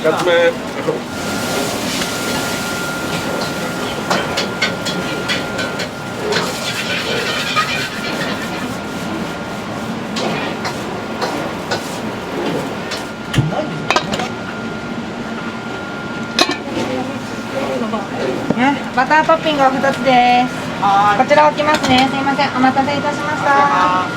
S1: 2つ目。
S10: バタートッピングを2つです。こちら置きますね。すいません、お待たせいたしました。
S1: は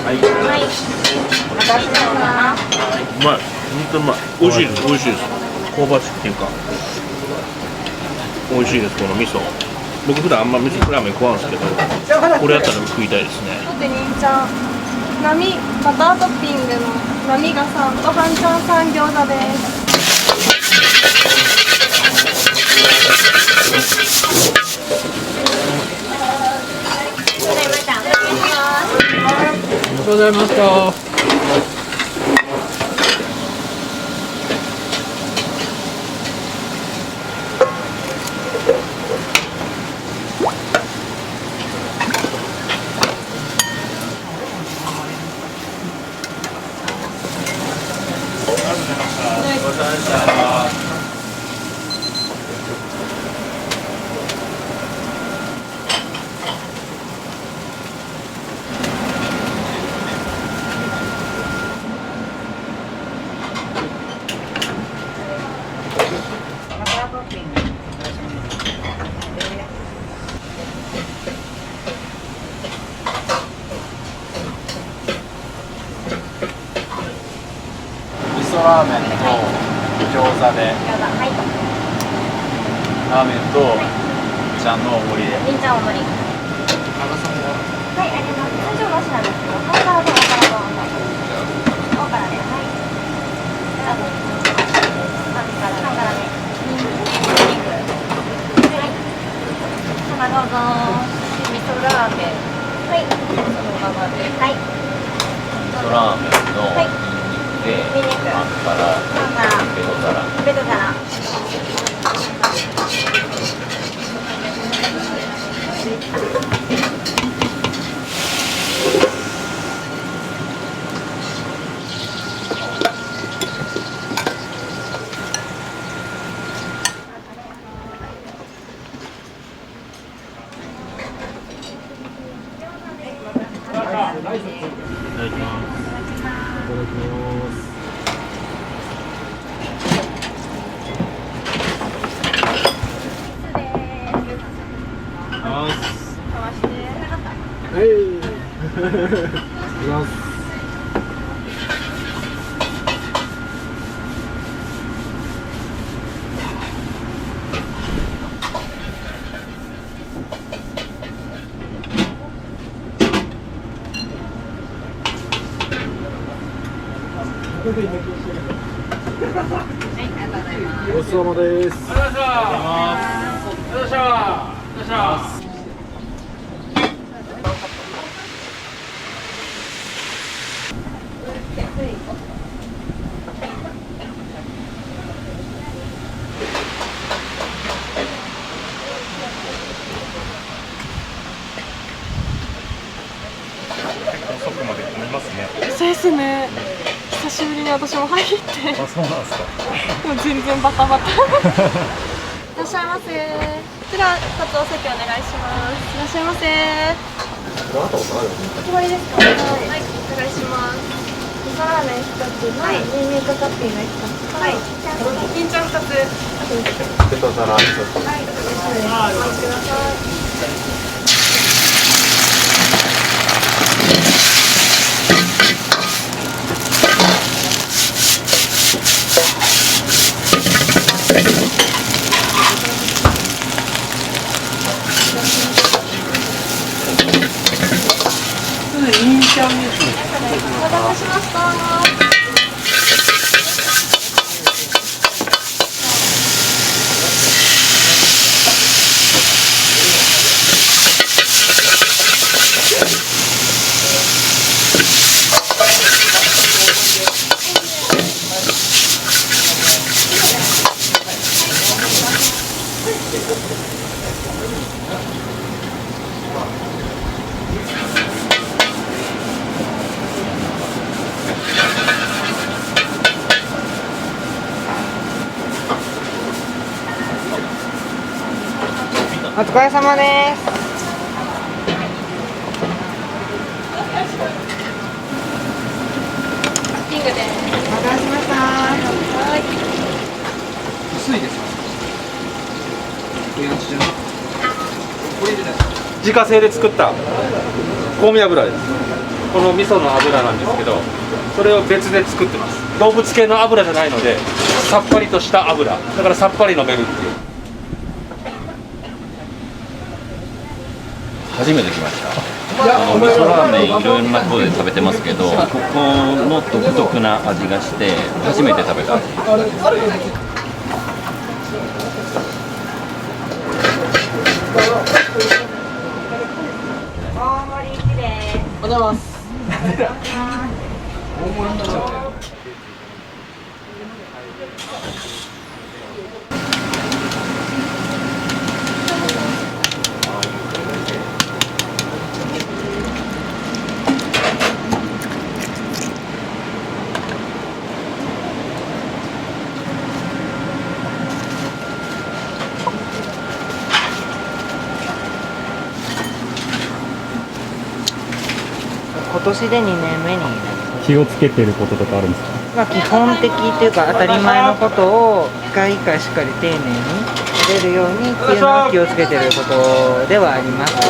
S1: い。
S10: はい。お待たせしました。
S1: うまい。本当うまい。美味しいです。美味しいです。香ばしくっていうか。美味しいです。この味噌。僕普段あんま味噌ラーメン食わんすけど、これやったら食いたいですね。
S15: でにんちゃん波バタートッピングの波がさんと半ちゃんさん餃子です。
S8: ありがとうございました。
S13: 味噌ラーメンと餃子で、ラーメンとちゃんの大盛りで。
S15: りんちゃんお盛り。はい、ありがとうございます。通常なしなんですけど、ハンバーグおからで、はい。ハンバーグで、ニンニク。はい。どうぞ。味噌ラーメン。はい。そのままで。はい。
S13: 味噌ラーメンのニンニクで、パンからベト皿。
S15: ベト皿。
S1: ごちそうさまです。
S16: ですね。久しぶりに私も入って。
S2: あ、そうなんですか。
S16: もう全然バタバタ。いらっしゃいませ。こちら2つお席お願いします。いらっしゃいませ。お決まりですか。はい、お願いします。味噌ラーメン1つのニンニクトッピング1つ。はい。金ちゃん2つ。
S1: ペト皿1つ。
S16: はい、お待ちください。
S1: ちゃんです。
S16: お待たせしました。
S10: お疲れ様です。
S16: ピングです。
S10: お待たせしました。
S16: はい。
S14: 薄いですか。
S9: 自家製で作った香味油です。この味噌の油なんですけど、それを別で作ってます。動物系の油じゃないので、さっぱりとした油だからさっぱり飲めるっていう。
S13: 初めて来ました。味噌ラーメンいろんなところで食べてますけど、ここの独特な味がして初めて食べた。
S10: 大盛り1です。
S14: おはようございます。
S10: 今年で2年目になります。
S2: 気をつけてることとかあるんですか？
S10: まあ、基本的っていうか当たり前のことを一回一回しっかり丁寧に出るようにっていうのは気をつけてることではありますね。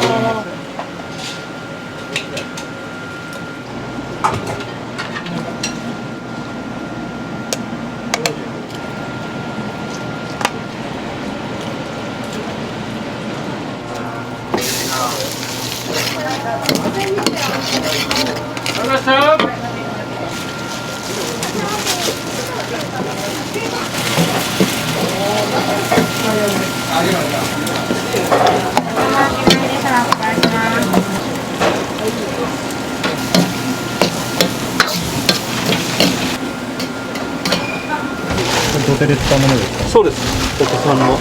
S2: 土手で使うものですか？
S9: そうです。お子さんの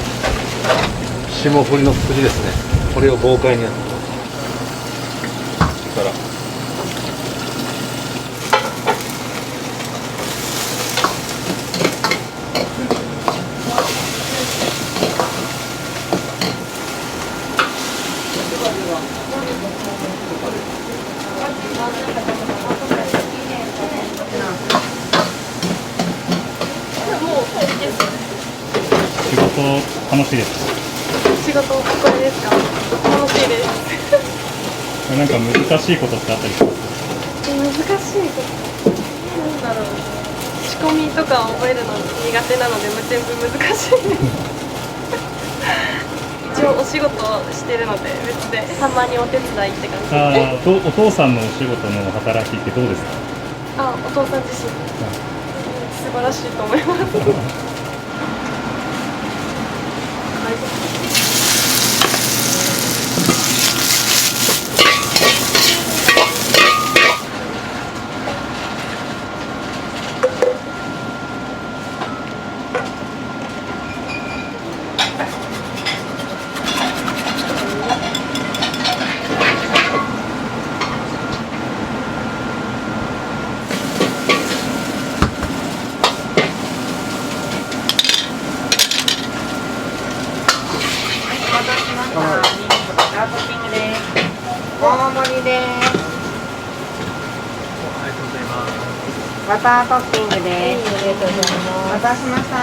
S9: 霜降りの筋ですね。これを豪快にやってから
S2: 仕事楽しいですか？
S16: 仕事これですか？楽しいです。
S2: なんか難しいことってあったりします？
S16: 難しいこと。なんだろう。仕込みとか覚えるの苦手なので全部難しいです。一応お仕事してるので別でたまにお手伝いって感じで。
S2: お父さんのお仕事の働きってどうですか？
S16: お父さん自身、素晴らしいと思います。
S10: 大盛りです。
S6: ありがとうございます。
S10: バタートッピングです。ありがとうございます。お待たせしました。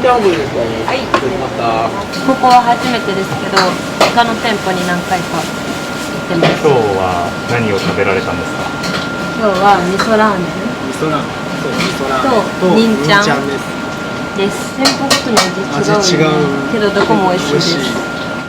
S8: はい、ここは初めてですけど、他の店舗に何回か行ってます。
S2: 今日は何を食べられたんですか？
S8: 今日は味噌ラーメン
S6: 味噌ラーメン、そう味噌ラーメン
S8: とニンちゃん
S6: です。
S8: です。店舗ごとに味違うけどどこも美味しいです。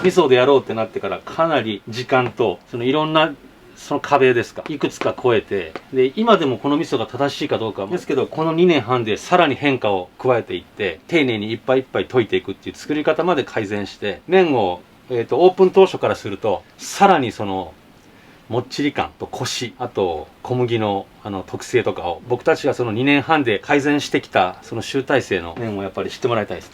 S9: 味噌でやろうってなってからかなり時間とそのいろんなその壁ですかいくつか超えてで今でもこの味噌が正しいかどうかですけどこの2年半でさらに変化を加えていって丁寧に一杯一杯溶いていくっていう作り方まで改善して麺を、オープン当初からするとさらにそのもっちり感とコシあと小麦の特性とかを僕たちがその2年半で改善してきたその集大成の麺をやっぱり知ってもらいたいです。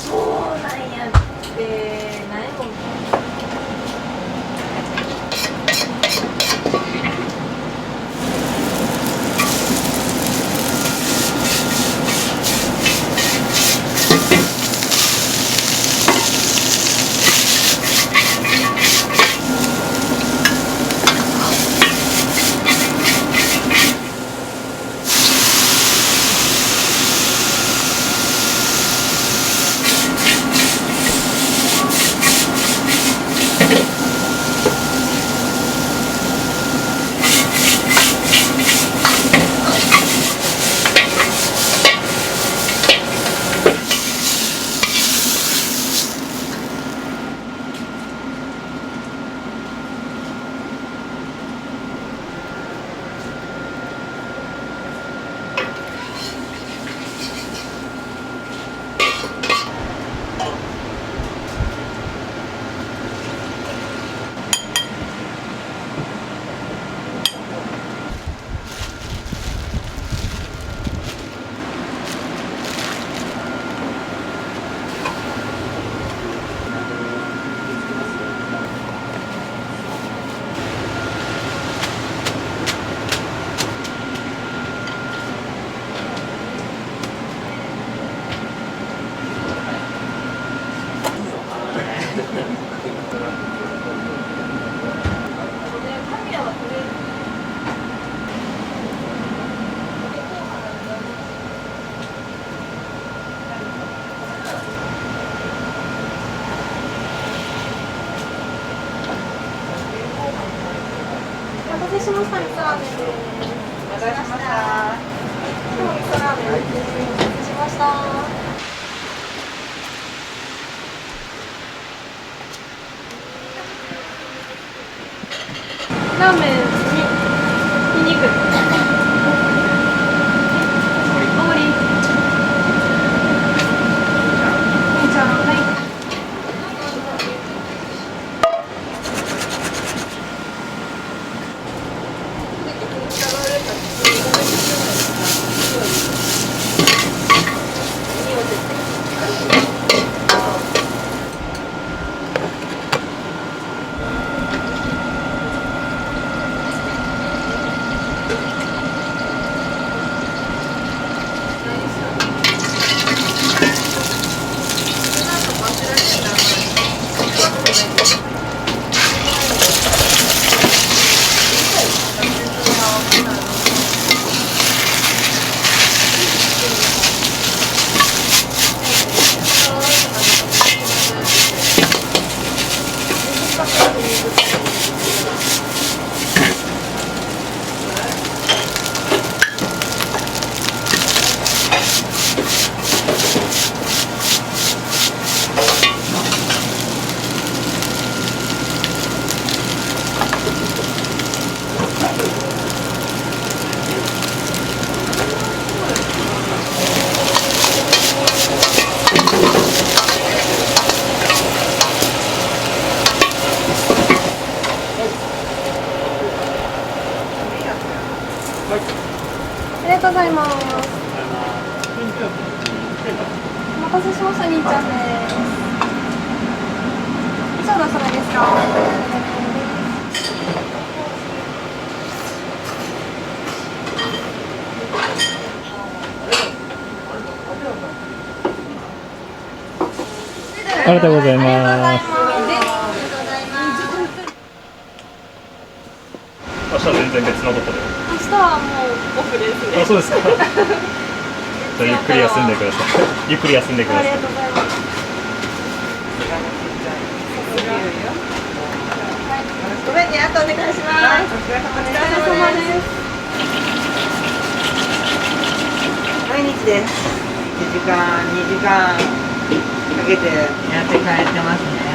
S10: お
S16: 待たせしました。味噌ラーメンです。お待たせしました。味噌ラーメンです。お待たせしました。ラーメンにニンニク。大盛り。姉ちゃん、はい。ありがとうございます。お待たせしました、兄ちゃんです。以上のそれですか。
S2: ありがとうございます。明日は全然別のとこで。
S16: 明日はもうオフですね。
S2: あ、そうですか。じゃあゆっくり休んでください。ゆっくり休んでください。
S16: ありがとうございます。
S10: ごめんね、あとお願いします。お疲れ様です。毎日です。1時間、2時間かけてやって帰ってますね。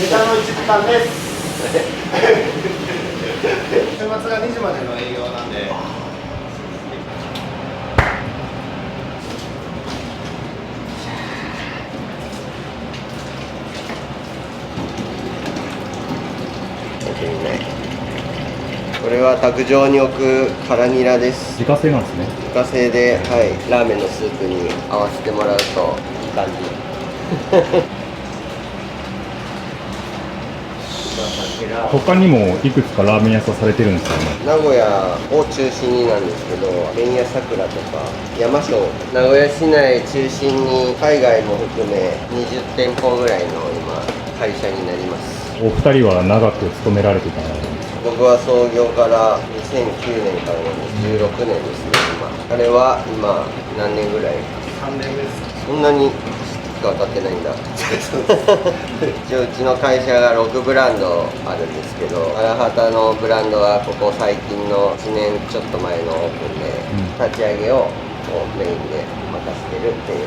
S17: ネタの1時間です。週末が2時までの営業なんで。
S11: これは卓上に置く辛ニラです。
S2: 自家製なんですね。
S11: 自家製で、はい、ラーメンのスープに合わせてもらうといい感じ。
S2: 他にもいくつかラーメン屋さんされてるんですよね。
S11: 名古屋を中心になんですけど、麺屋さくらとか山椒、名古屋市内中心に海外も含め20店舗ぐらいの今会社になります。
S2: お二人は長く勤められてたんですか？
S18: 僕は創業から2009年からの16年ですね、今。彼は今、何年ぐらい
S17: ?3 年目です。
S18: そんなにしか経ってないんだ。一応うちの会社が6ブランドあるんですけど、荒畑のブランドはここ最近の1年ちょっと前のオープンで、立ち上げをこうメインで任せてるっていう。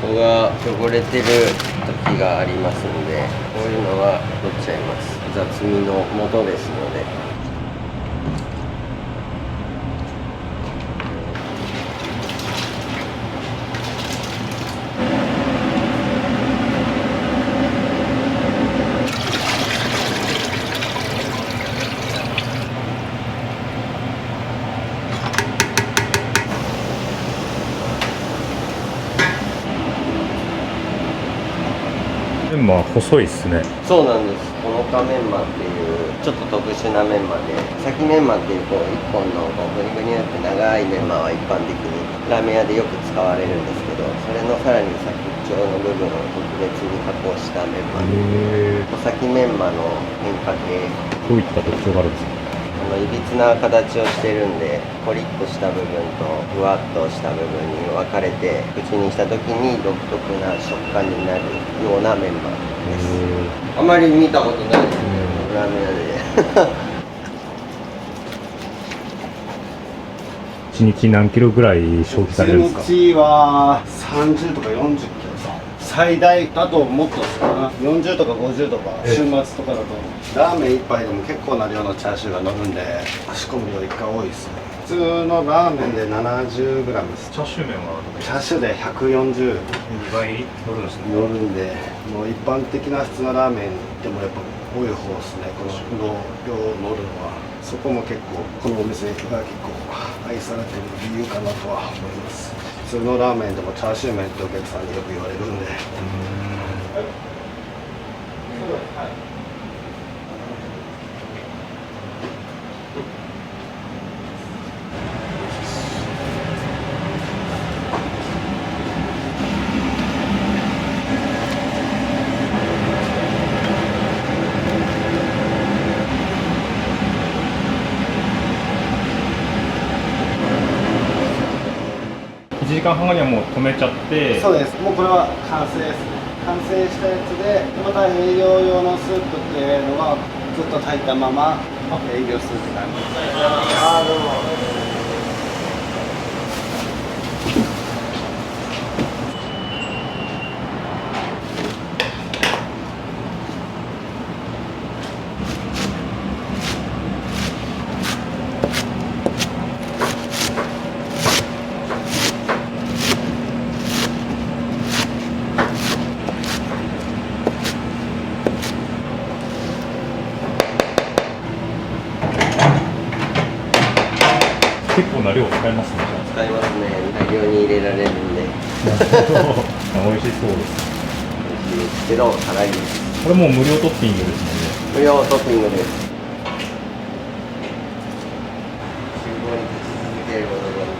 S18: ここが汚れてる時がありますんで、こういうのは取っちゃいます。雑味の元ですので。
S2: メンマは細いっすね。
S18: そうなんです。ほのかメンマっていうちょっと特殊なメンマで、先メンマっていうこう一本のこうグニグニって長いメンマは一般的にラーメン屋でよく使われるんですけど、それのさらに先っちょの部分を特別に加工したメンマで、先メンマの変化系。
S2: どういった特徴があるんですか？
S18: いびつな形をしてるんで、コリッとした部分とふわっとした部分に分かれて、口にした時に独特な食感になるようなメンマです。あまり見たことないですね、ラーメン屋で。
S2: 1日何キロぐらい消費されるんですか？
S17: 1日は30とか40キロ最大だともっとですかな、40とか50とか週末とかだとラーメン1杯でも結構な量のチャーシューが乗るんで、仕込む量一回多いですね。普通のラーメンで 70g です。
S2: チャーシュー麺は
S17: チャーシューで140、
S2: 2倍乗るんですね。
S17: 乗るんで、もう一般的な普通のラーメンでもやっぱ多い方ですね、この量乗るのは。そこも結構このお店が結構愛されてる理由かなとは思います。普通のラーメンでもチャーシュー麺ってお客さんによく言われるんで。
S2: 1時間半後にはもう止めちゃって。
S17: そうです。もうこれは完成ですね。完成したやつで、また営業用のスープっていうのはずっと炊いたまま営業するって感じです。あーどうも。
S2: 結構な量使いますね。
S18: 使いますね。大量に入れられるんで。
S2: 美味しそうです。
S18: 美味しいですけど辛いです。
S2: これもう無料トッピングですもんね。
S18: 無料トッピングです。厨房に立ち続けることなんで。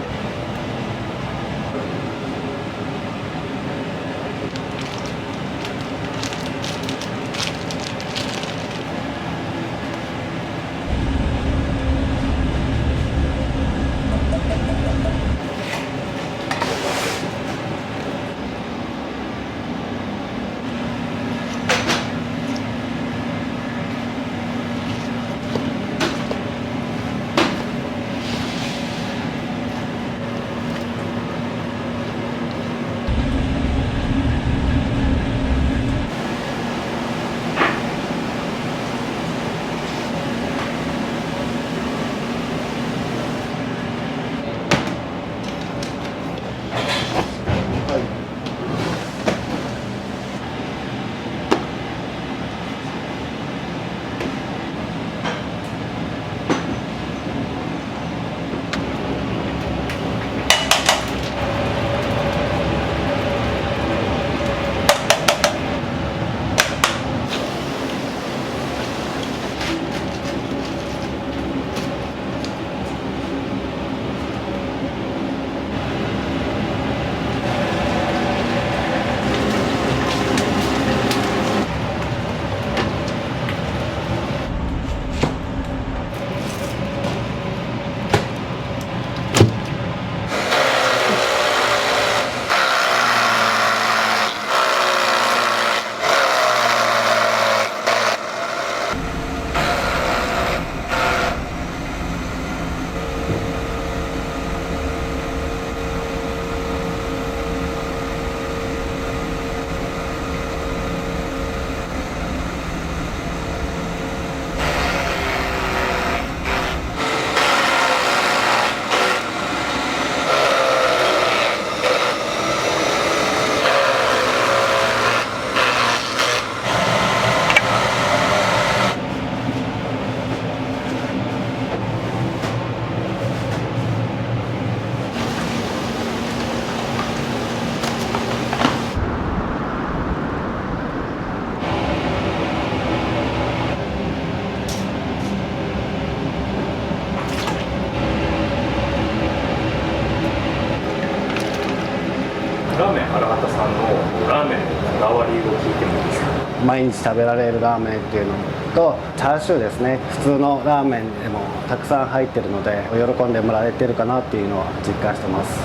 S17: 毎日食べられるラーメンっていうのとチャーシューですね。普通のラーメンでもたくさん入ってるので喜んでもらえてるかなっていうのは実感してます。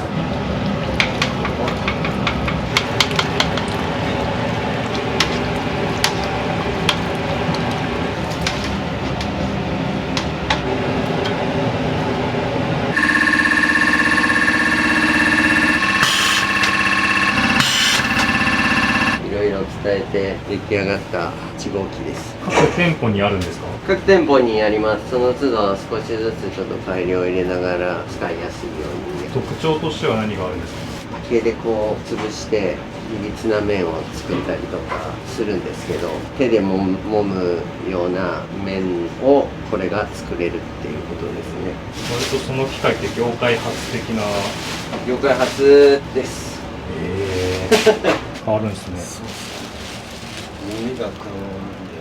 S18: 伝えて出来上がった1号機です。
S2: 各店舗にあるんですか？
S18: 各店舗にあります。その都度少しずつちょっと改良を入れながら使いやすいように。
S2: 特徴としては何があるんですか？
S18: 毛でこう潰していびつな麺を作ったりとかするんですけど、手でもむような麺をこれが作れるっていうことですね。
S2: 割とその機械って業界初的な。
S18: 業界初です。
S2: 変わるんですね。
S18: 耳が変わるんで。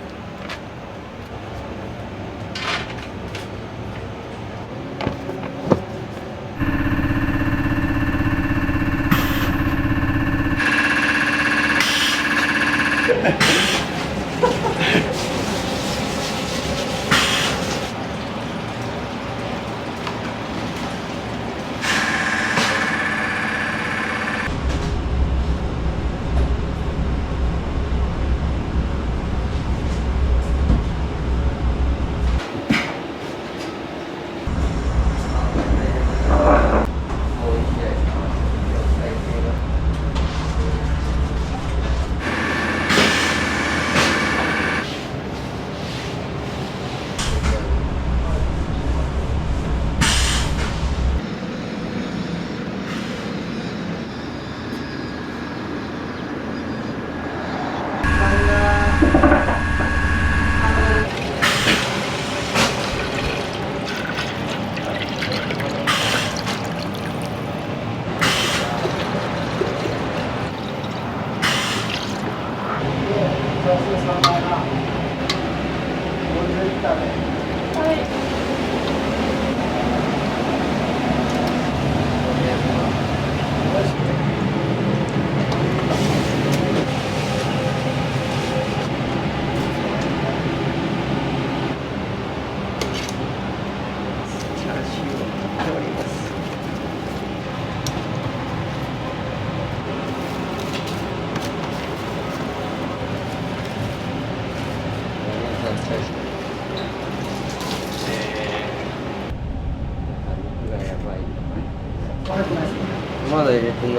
S18: まだ入れてない。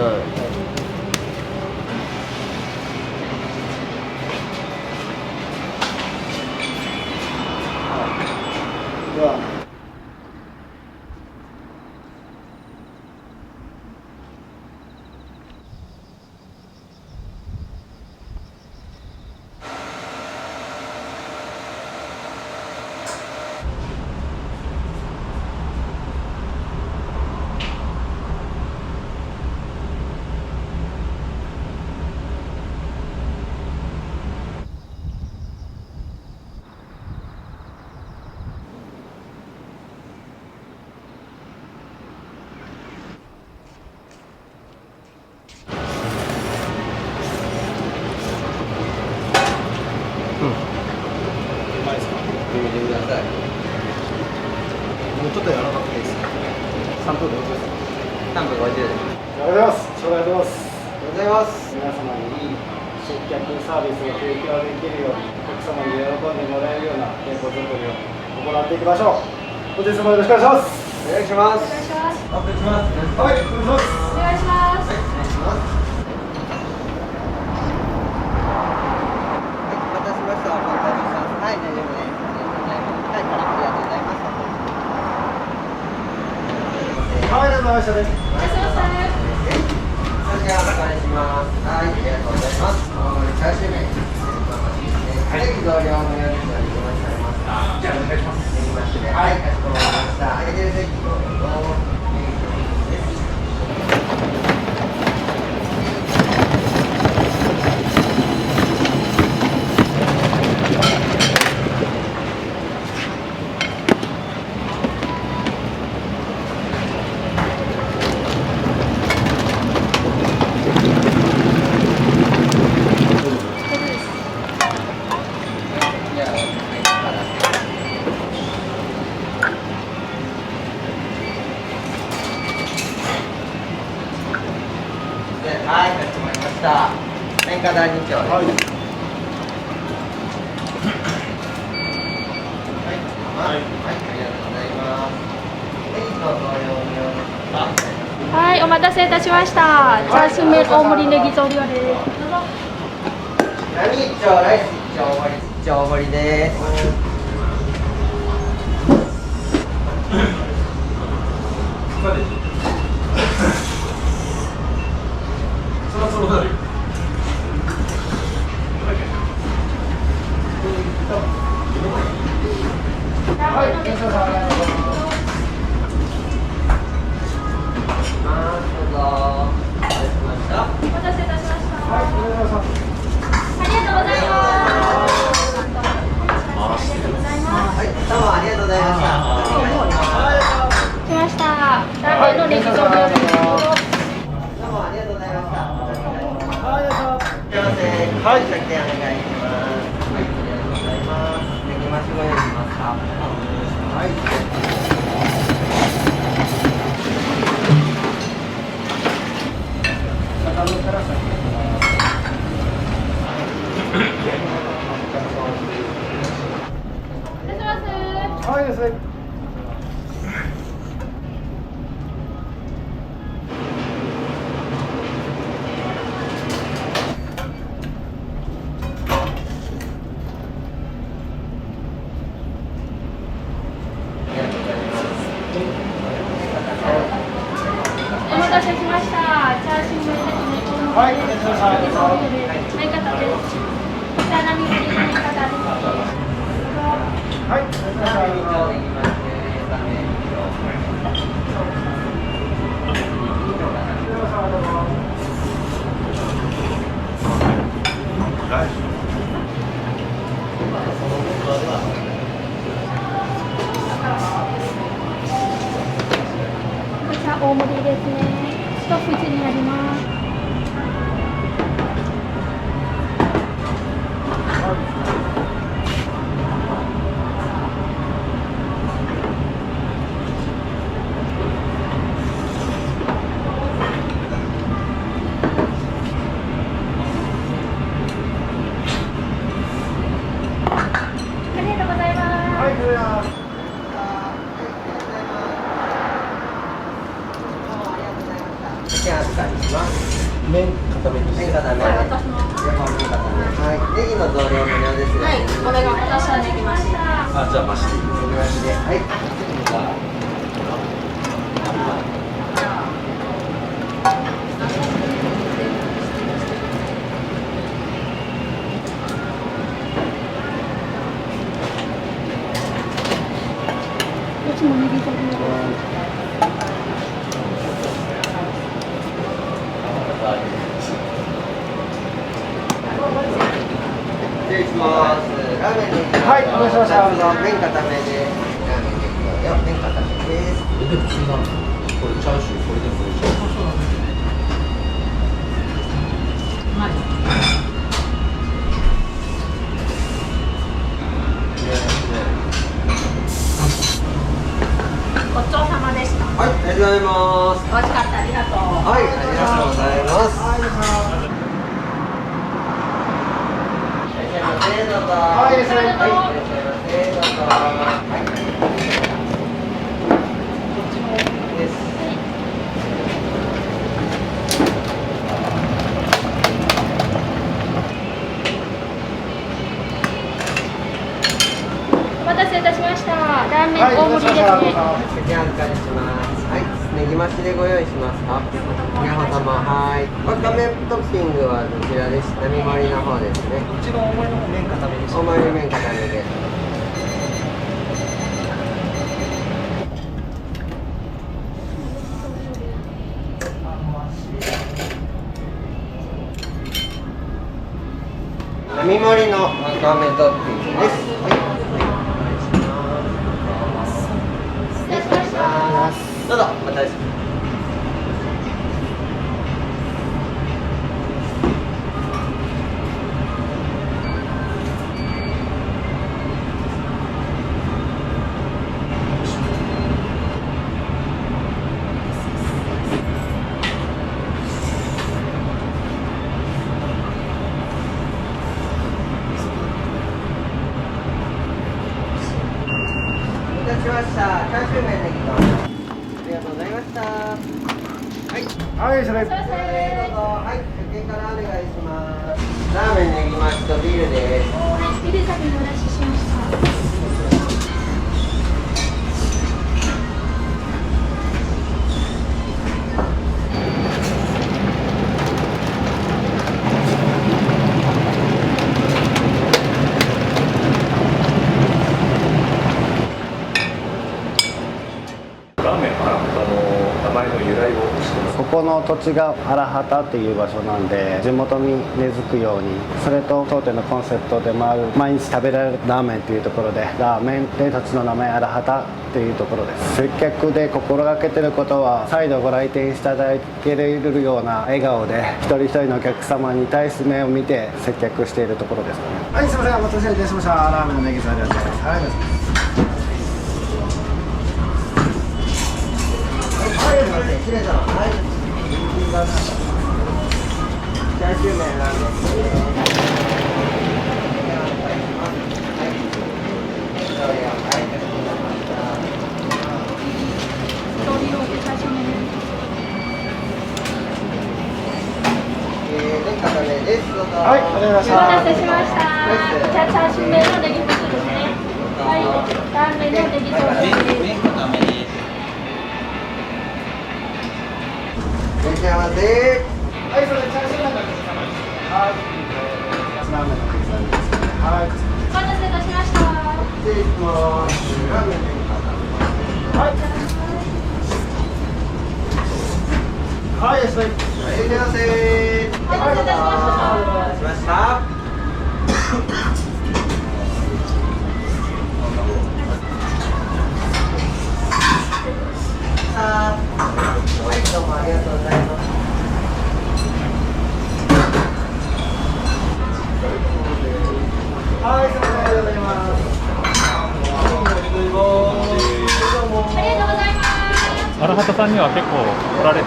S17: もうちょっと柔らかくていいですか。3分で50です。
S18: 3分50です。
S17: ありがとうございます。ありがとうございます。皆様にいい接客サービスを提供できるように、お客様に喜んでもらえるような店舗作りを行っていきましょう。本日もよろしくお願いします。お願いします。お願いします。はい、お願いします。
S15: お願いします。
S17: お願いします。
S18: お待たせしました。お待たせしました。はい、大丈夫です。ありがとうございます。はい、ありがとうございます。
S17: はい、ありがとうございましたね。
S18: お願いします。はい、ありがとうございます。チャーシュー麺。はい、増量のようにお願いします。じゃあお願いします。はい、かしこまりました。はい、で席どうぞ。
S17: はい、ありがとうございます。
S18: した天下第2丁です。はい、ありがとうございます。
S12: はい、お待たせいたしました。チャーシュー麺大盛りネギ増量です。
S18: 何一丁、ライス一丁、大盛りです。
S1: そろそろだよ。はい、お待たせいたしました。
S12: お待たせいたしました。
S1: はい、お願いします。
S12: ありがとうございます。
S18: はい、どうもありがとうございました。
S12: 来ました。ラーメンのネギ増量です。
S18: どうもありがとうございました。はい、すいません。はい、お願いします。はい、ありがとうございます。ネギ増しご用意しました。はい。
S1: はいですね。
S12: お待たせしました。チャーシュー麺ですね。
S1: はい、お疲れ様です。
S12: 相方です。チャーナミ盛りの相方です。
S1: はい、お疲れ様です。
S12: こちら大盛りですね。一口になります。ありがとうございます。
S1: はい、それでは。
S18: 手扱いします。
S1: 麺固めにして。
S18: 麺固め。はい、私も。はい、ネギの増量無料です。
S12: はい、これが私はネギ増し。
S1: あ、じゃあ増しでいい。
S18: ネギ増しで。はい。
S12: うちもネギ増量です。
S18: 失礼します。ラーメンネギ。
S1: はい、お願いしました。
S18: 麺固めで。ラーメンネギの麺固めです。
S1: でも普通なの。これチャーシュー、これでもいい。
S12: ごちそうさまでした。
S18: はい、ありがとうございます。
S12: 美味しかった。ありがとう。
S18: はい、ありがとうございます。はい、いらっしゃいませ。どうぞ。はい、いらっしゃいませ。どうぞ。はい。です。
S12: お待たせいたしました。ラーメン大盛りですね。
S18: 席預かりします。はい、ネギ増しでご用意しますか。皆様、はい。わかめトッピングはどちらです。並盛りの方ですね。
S1: うちの大盛りの麺固めにして。
S18: 大盛り麺固めで。並盛りのわかめトッピングです。どうぞ、またです。した。チャーシュー麺ネギと。ありがとうございました。はい、それ。どうぞ。はい、出券からお願いします。ラーメンネギ巻きとビールです。
S15: ビール先にお出ししました。
S17: ここの土地が荒畑っていう場所なんで、地元に根付くように、それと当店のコンセプトでもある毎日食べられるラーメンというところで、ラーメンで土地の名前荒畑っていうところです。接客で心がけてることは、再度ご来店していただけるような笑顔で、一人一人のお客様に対して目を見て接客しているところですかね。
S19: はい、すみません、お待たせいたしました。ラーメンのネギサラダです。はい、
S18: きれいだ。はい。チャーシュー麺ラーメンです。
S19: はい、ありがとうございました。
S15: お待たせしました。じゃあチャーシュー麺のネギプスですね。はい、ラーメンのネギソースです。
S18: いらっしゃいませ。
S19: はい、それチャーシュー麺のネギサラダです。はい、ラーメンのネギサラダです。はい。
S15: お待たせいたしました。
S18: 失礼します。ラーメンのネギサラダ。
S19: はい。はい、それ。
S18: いらっしゃいませ。
S15: お待たせいたしました。
S18: どうもありがとうございます。
S19: はい、それありがとうございます。
S2: 荒畑さんには結構来られて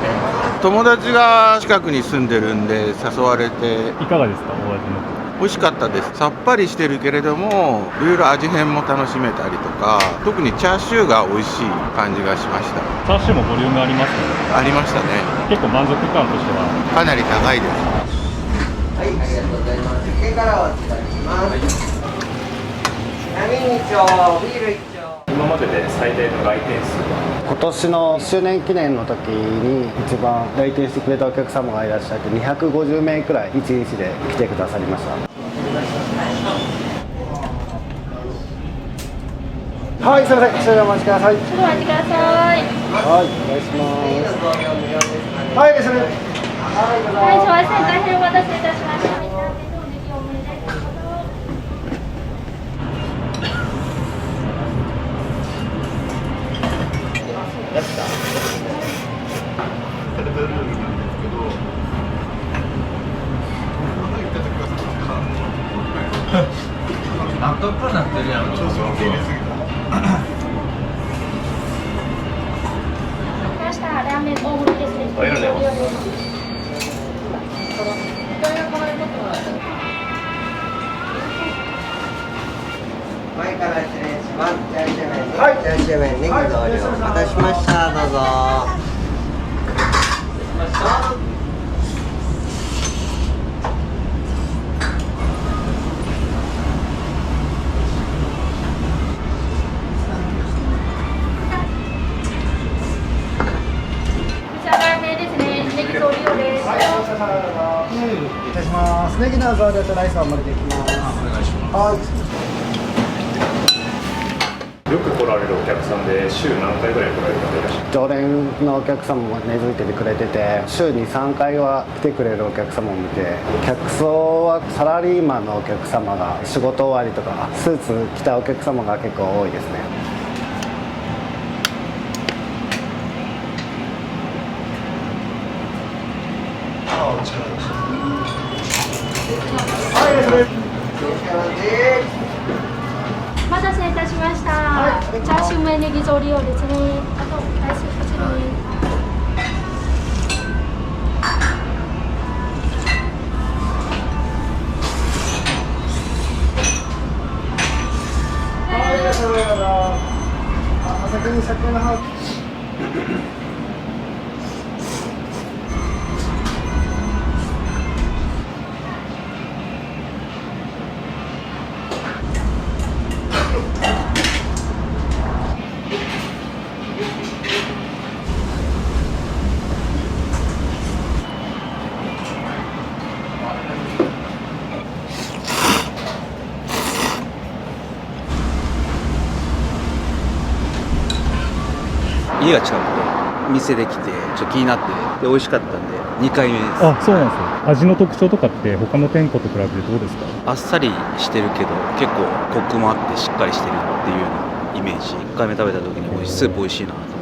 S4: 友達が近くに住んでるんで誘われて。
S2: いかがですか、お味の。
S4: 美味しかったです。さっぱりしてるけれども、いろいろ味変も楽しめたりとか、特にチャーシューが美味しい感じがしました。
S2: チャーシューもボリュームありますね。
S4: ありましたね。
S2: 結構満足感としては
S4: かなり高いです。
S18: はい、ありがとうございます。受けからお伝えします。波2丁、ビール1丁。
S2: 今までで最大の来店数は。
S17: 今年の周年記念の時に一番来店してくれたお客様がいらっしゃって、250名くらい1日で来てくださりました。はい、すみません、少々お待ちください。
S15: ちょっとお待ちください。
S17: はい、お願いします。
S19: はい、それ。
S15: はい、すみません、大変お待たせいたしました。みんなでどうネギ多めでどうぞ。
S11: 納得になってるやろ。
S15: 来ました。ラーメン大盛りですね。
S2: ありがとうございます。
S18: 前から失礼します。チャーシュー麺、チャーシュー麺、ネギ増量お待たせしました。どうぞ。
S19: いたします。ネギの増量とライスを盛りできます。お願いします。はい。
S2: よく来られるお客さんで週何回ぐらい来られる方いらっしゃる。
S17: 常連のお客様も根付いててくれてて、週に3回は来てくれるお客様もいて、客層はサラリーマンのお客様が仕事終わりとかスーツ着たお客様が結構多いですね。
S15: お待たせいたしました。チャーシュー麺ネギ増量ですね。あとライスこちらに。
S19: はい、ありがとうございます。に酒の方
S20: 家が近くて店で来てちょっと気になってで美味しかったんで2回目です。
S2: あ、そうなんですよ。味の特徴とかって他の店舗と比べてどうですか？
S20: あっさりしてるけど結構コクもあってしっかりしてるっていうようなイメージ。1回目食べた時にスープ美味しいなと思って。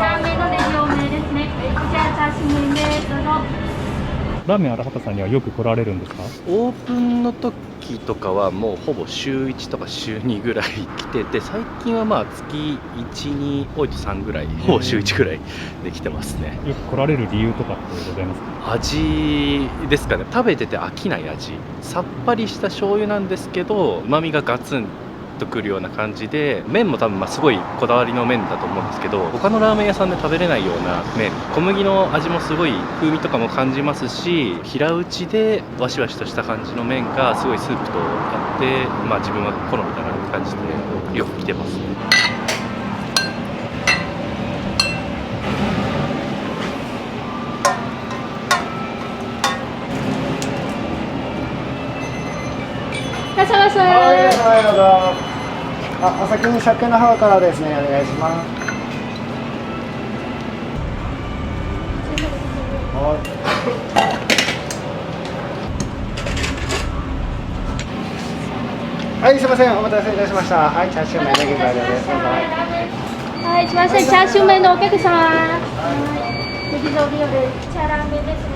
S12: ラーメンのレジ多めですね。こちらチャーシュー麺です。どうぞ。
S2: ラーメン荒畑さんにはよく来られるんですか？
S21: オープンの時とかはもうほぼ週1とか週2ぐらい来てて、最近はまあ月1に多いと3ぐらい、ほぼ週1ぐらいで来てますね。
S2: よく来られる理由とかってございますか？
S21: 味ですかね。食べてて飽きない味。さっぱりした醤油なんですけど、旨味がガツンとくるような感じで、麺も多分すごいこだわりの麺だと思うんですけど、他のラーメン屋さんで食べれないような麺、小麦の味もすごい風味とかも感じますし、平打ちでわしわしとした感じの麺がすごいスープとあって、自分は好みだなって感じでよく来てますね。
S12: いらっしゃいませ。
S19: はい、どうぞ。お先に鮭の方からですね、お願いします。はい、すみません、お待たせいたしました。はい、チャーシュー麺でございます。
S12: はい、すみません、チャーシュー麺のお客様。劇場利用でチャーラーメンですね。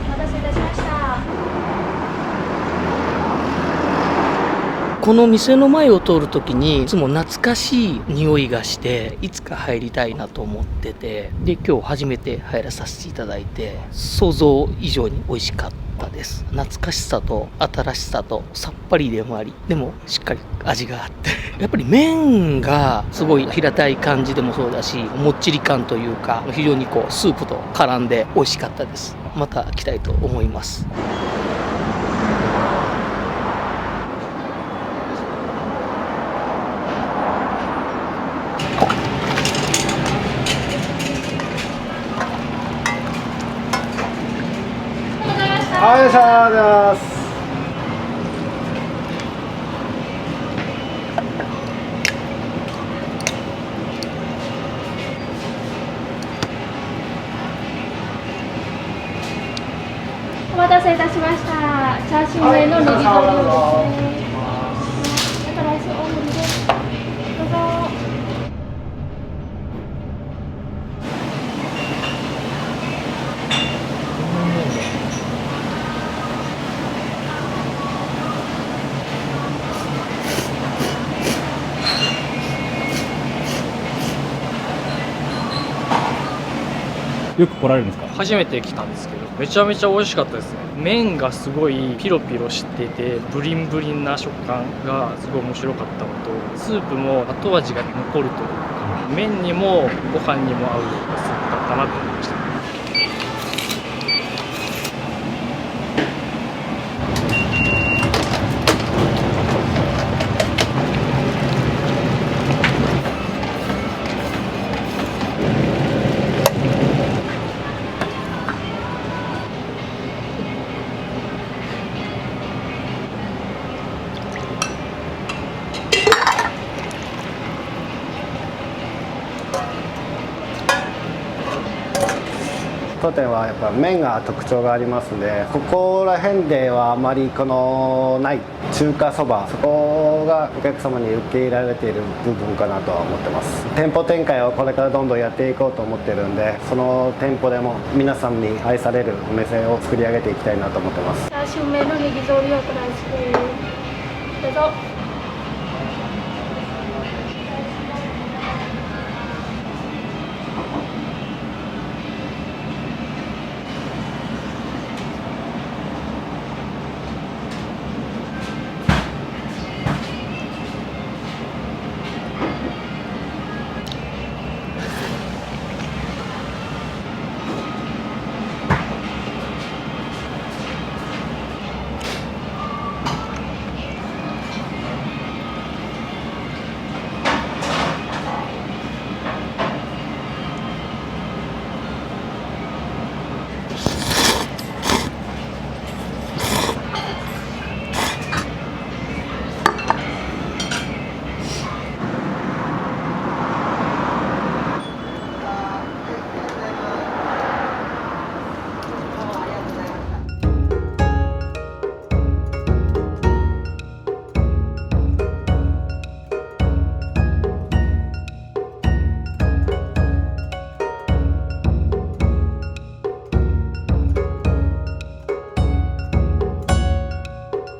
S12: お待たせいたしました。
S3: この店の前を通るときにいつも懐かしい匂いがしていつか入りたいなと思ってて、で今日初めて入らさせていただいて想像以上に美味しかったです。懐かしさと新しさとさっぱりでもあり、でもしっかり味があってやっぱり麺がすごい平たい感じでもそうだし、もっちり感というか非常にスープと絡んで美味しかったです。また来たいと思います。
S19: はい、ありがとうございます。
S12: お待たせいたしました。チャーシュー麺のネギトリオですね。ライス大盛りです。どうぞ。
S2: よく来られるんですか？
S22: 初めて来たんですけど、めちゃめちゃ美味しかったですね。麺がすごいピロピロしててブリンブリンな食感がすごい面白かったのと、スープも後味が残るというか、麺にもご飯にも合うようなスープだったなと思いました。
S17: 当店はやっぱ麺が特徴がありますので、ここら辺ではあまりない中華そば、そこがお客様に受け入れられている部分かなとは思ってます。店舗展開をこれからどんどんやっていこうと思ってるんで、その店舗でも皆さんに愛されるお店を作り上げていきたいなと思ってます。
S15: チャーシュー麺のネギゾーリオプライスです。どうぞ。